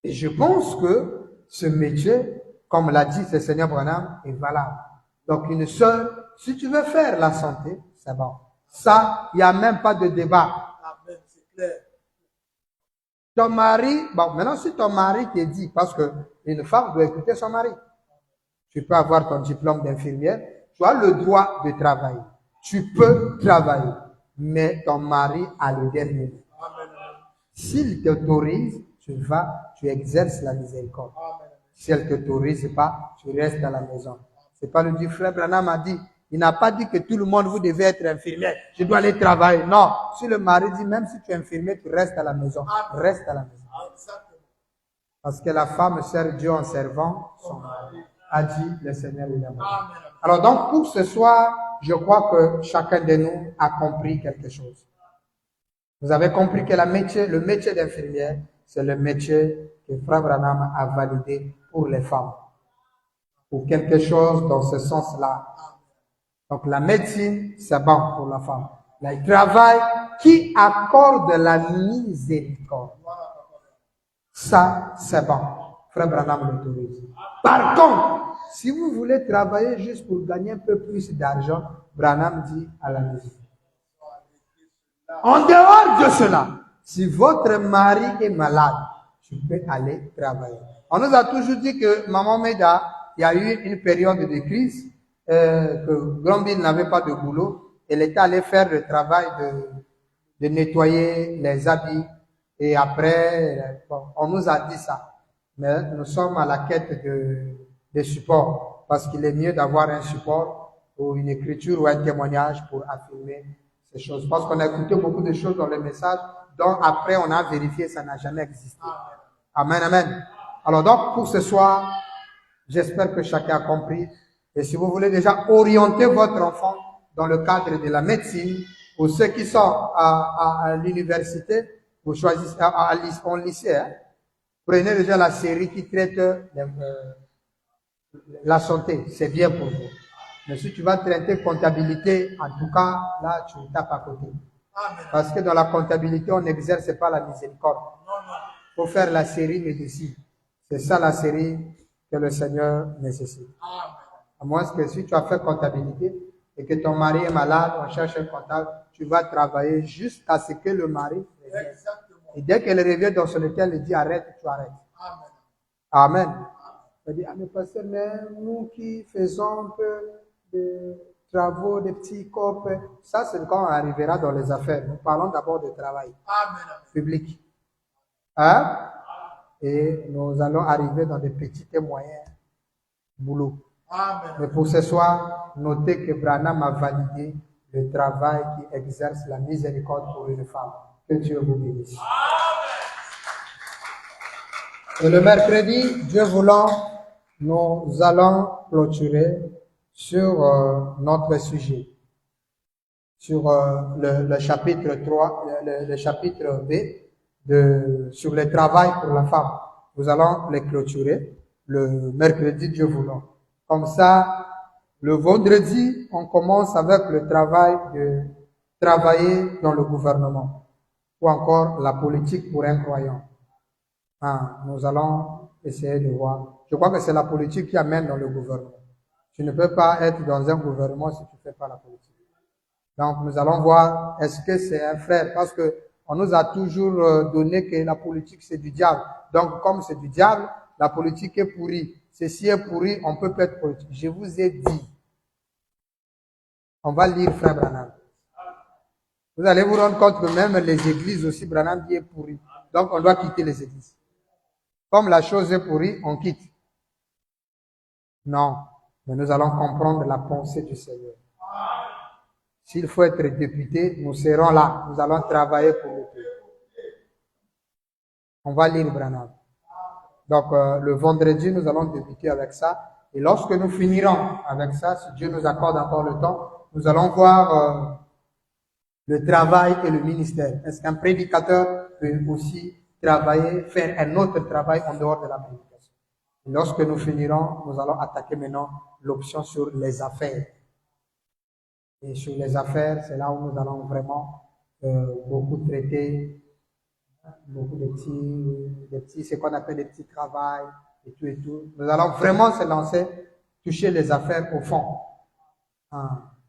Et je pense que ce métier, comme l'a dit le Seigneur Branham, est valable. Donc, une sœur, si tu veux faire la santé, c'est bon. Ça, il n'y a même pas de débat. Amen, c'est clair. Ton mari, bon, maintenant, si ton mari te dit, parce que une femme doit écouter son mari. Tu peux avoir ton diplôme d'infirmière, tu as le droit de travailler. Tu peux travailler, mais ton mari a le dernier mot. S'il t'autorise, tu exerces la miséricorde. Si elle ne t'autorise pas, tu restes à la maison. C'est pas le dit, frère Branham a dit, il n'a pas dit que tout le monde, vous devez être infirmière. Je dois aller travailler. Non. Si le mari dit, même si tu es infirmier, tu restes à la maison. Reste à la maison. Parce que la femme sert Dieu en servant son mari. A dit le Seigneur évidemment. Alors donc, pour ce soir, je crois que chacun de nous a compris quelque chose. Vous avez compris que le métier d'infirmière, c'est le métier que Frère Branham a validé pour les femmes. Pour quelque chose dans ce sens-là. Donc la médecine, c'est bon pour la femme. Le travail qui accorde la miséricorde. Ça, c'est bon. Frère Branham l'autorise. Par contre, si vous voulez travailler juste pour gagner un peu plus d'argent, Branham dit à la maison. En dehors de cela, si votre mari est malade, tu peux aller travailler. On nous a toujours dit que Maman Meda, il y a eu une période de crise, que Granville n'avait pas de boulot. Elle était allée faire le travail de nettoyer les habits. Et après, bon, on nous a dit ça. Mais nous sommes à la quête de support. Parce qu'il est mieux d'avoir un support ou une écriture ou un témoignage pour affirmer ces choses. Parce qu'on a écouté beaucoup de choses dans le message, dont après on a vérifié ça n'a jamais existé. Amen, amen. Alors donc, pour ce soir, j'espère que chacun a compris. Et si vous voulez déjà orienter votre enfant dans le cadre de la médecine, ou ceux qui sont à l'université, vous choisissez en lycée, hein, prenez déjà la série qui traite La santé, c'est bien pour vous. Mais si tu vas traiter comptabilité, en tout cas, là, tu tapes à côté. Parce que dans la comptabilité, on n'exerce pas la miséricorde. Il faut faire la série médecine. C'est ça la série que le Seigneur nécessite. À moins que si tu as fait comptabilité et que ton mari est malade, on cherche un comptable, tu vas travailler jusqu'à ce que le mari revienne. Et dès qu'elle revient dans son état, elle dit arrête, tu arrêtes. Amen. Elle dit, ah mais pasteur, mais nous qui faisons un peu de travaux, des petits corps, ça c'est quand on arrivera dans les affaires. Nous parlons d'abord de travail public. Hein? Et nous allons arriver dans des petits et moyens boulots. Mais pour ce soir, notez que Branham a validé le travail qui exerce la miséricorde pour une femme. Que Dieu vous bénisse. Et le mercredi, Dieu voulant, nous allons clôturer sur notre sujet, sur le chapitre 3, le chapitre B, sur le travail pour la femme. Nous allons les clôturer le mercredi, Dieu voulant. Comme ça, le vendredi, on commence avec le travail de travailler dans le gouvernement ou encore la politique pour un croyant. Nous allons essayer de voir. Je crois que c'est la politique qui amène dans le gouvernement. Tu ne peux pas être dans un gouvernement si tu ne fais pas la politique. Donc, nous allons voir, est-ce que c'est un frère? Parce que on nous a toujours donné que la politique, c'est du diable. Donc, comme c'est du diable, la politique est pourrie. Ceci est pourri, on peut pas être politique. Je vous ai dit. On va lire Frère Branham. Vous allez vous rendre compte que même les églises aussi, Branham dit est pourri. Donc, on doit quitter les églises. Comme la chose est pourrie, on quitte. Non, mais nous allons comprendre la pensée du Seigneur. S'il faut être député, nous serons là. Nous allons travailler pour le pays. On va lire Branham. Donc, le vendredi, nous allons débuter avec ça. Et lorsque nous finirons avec ça, si Dieu nous accorde encore le temps, nous allons voir le travail et le ministère. Est-ce qu'un prédicateur peut aussi travailler, faire un autre travail en dehors de la prédication? Et lorsque nous finirons, nous allons attaquer maintenant l'option sur les affaires. Et sur les affaires, c'est là où nous allons vraiment beaucoup traiter, beaucoup de petits, ce qu'on appelle des petits travails et tout et tout. Nous allons vraiment se lancer, toucher les affaires au fond.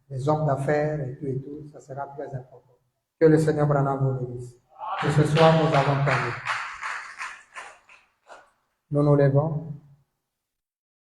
Les hommes d'affaires et tout, ça sera très important. Que le Seigneur Branham vous bénisse. Que ce soir, nous avons terminé. Nous nous levons.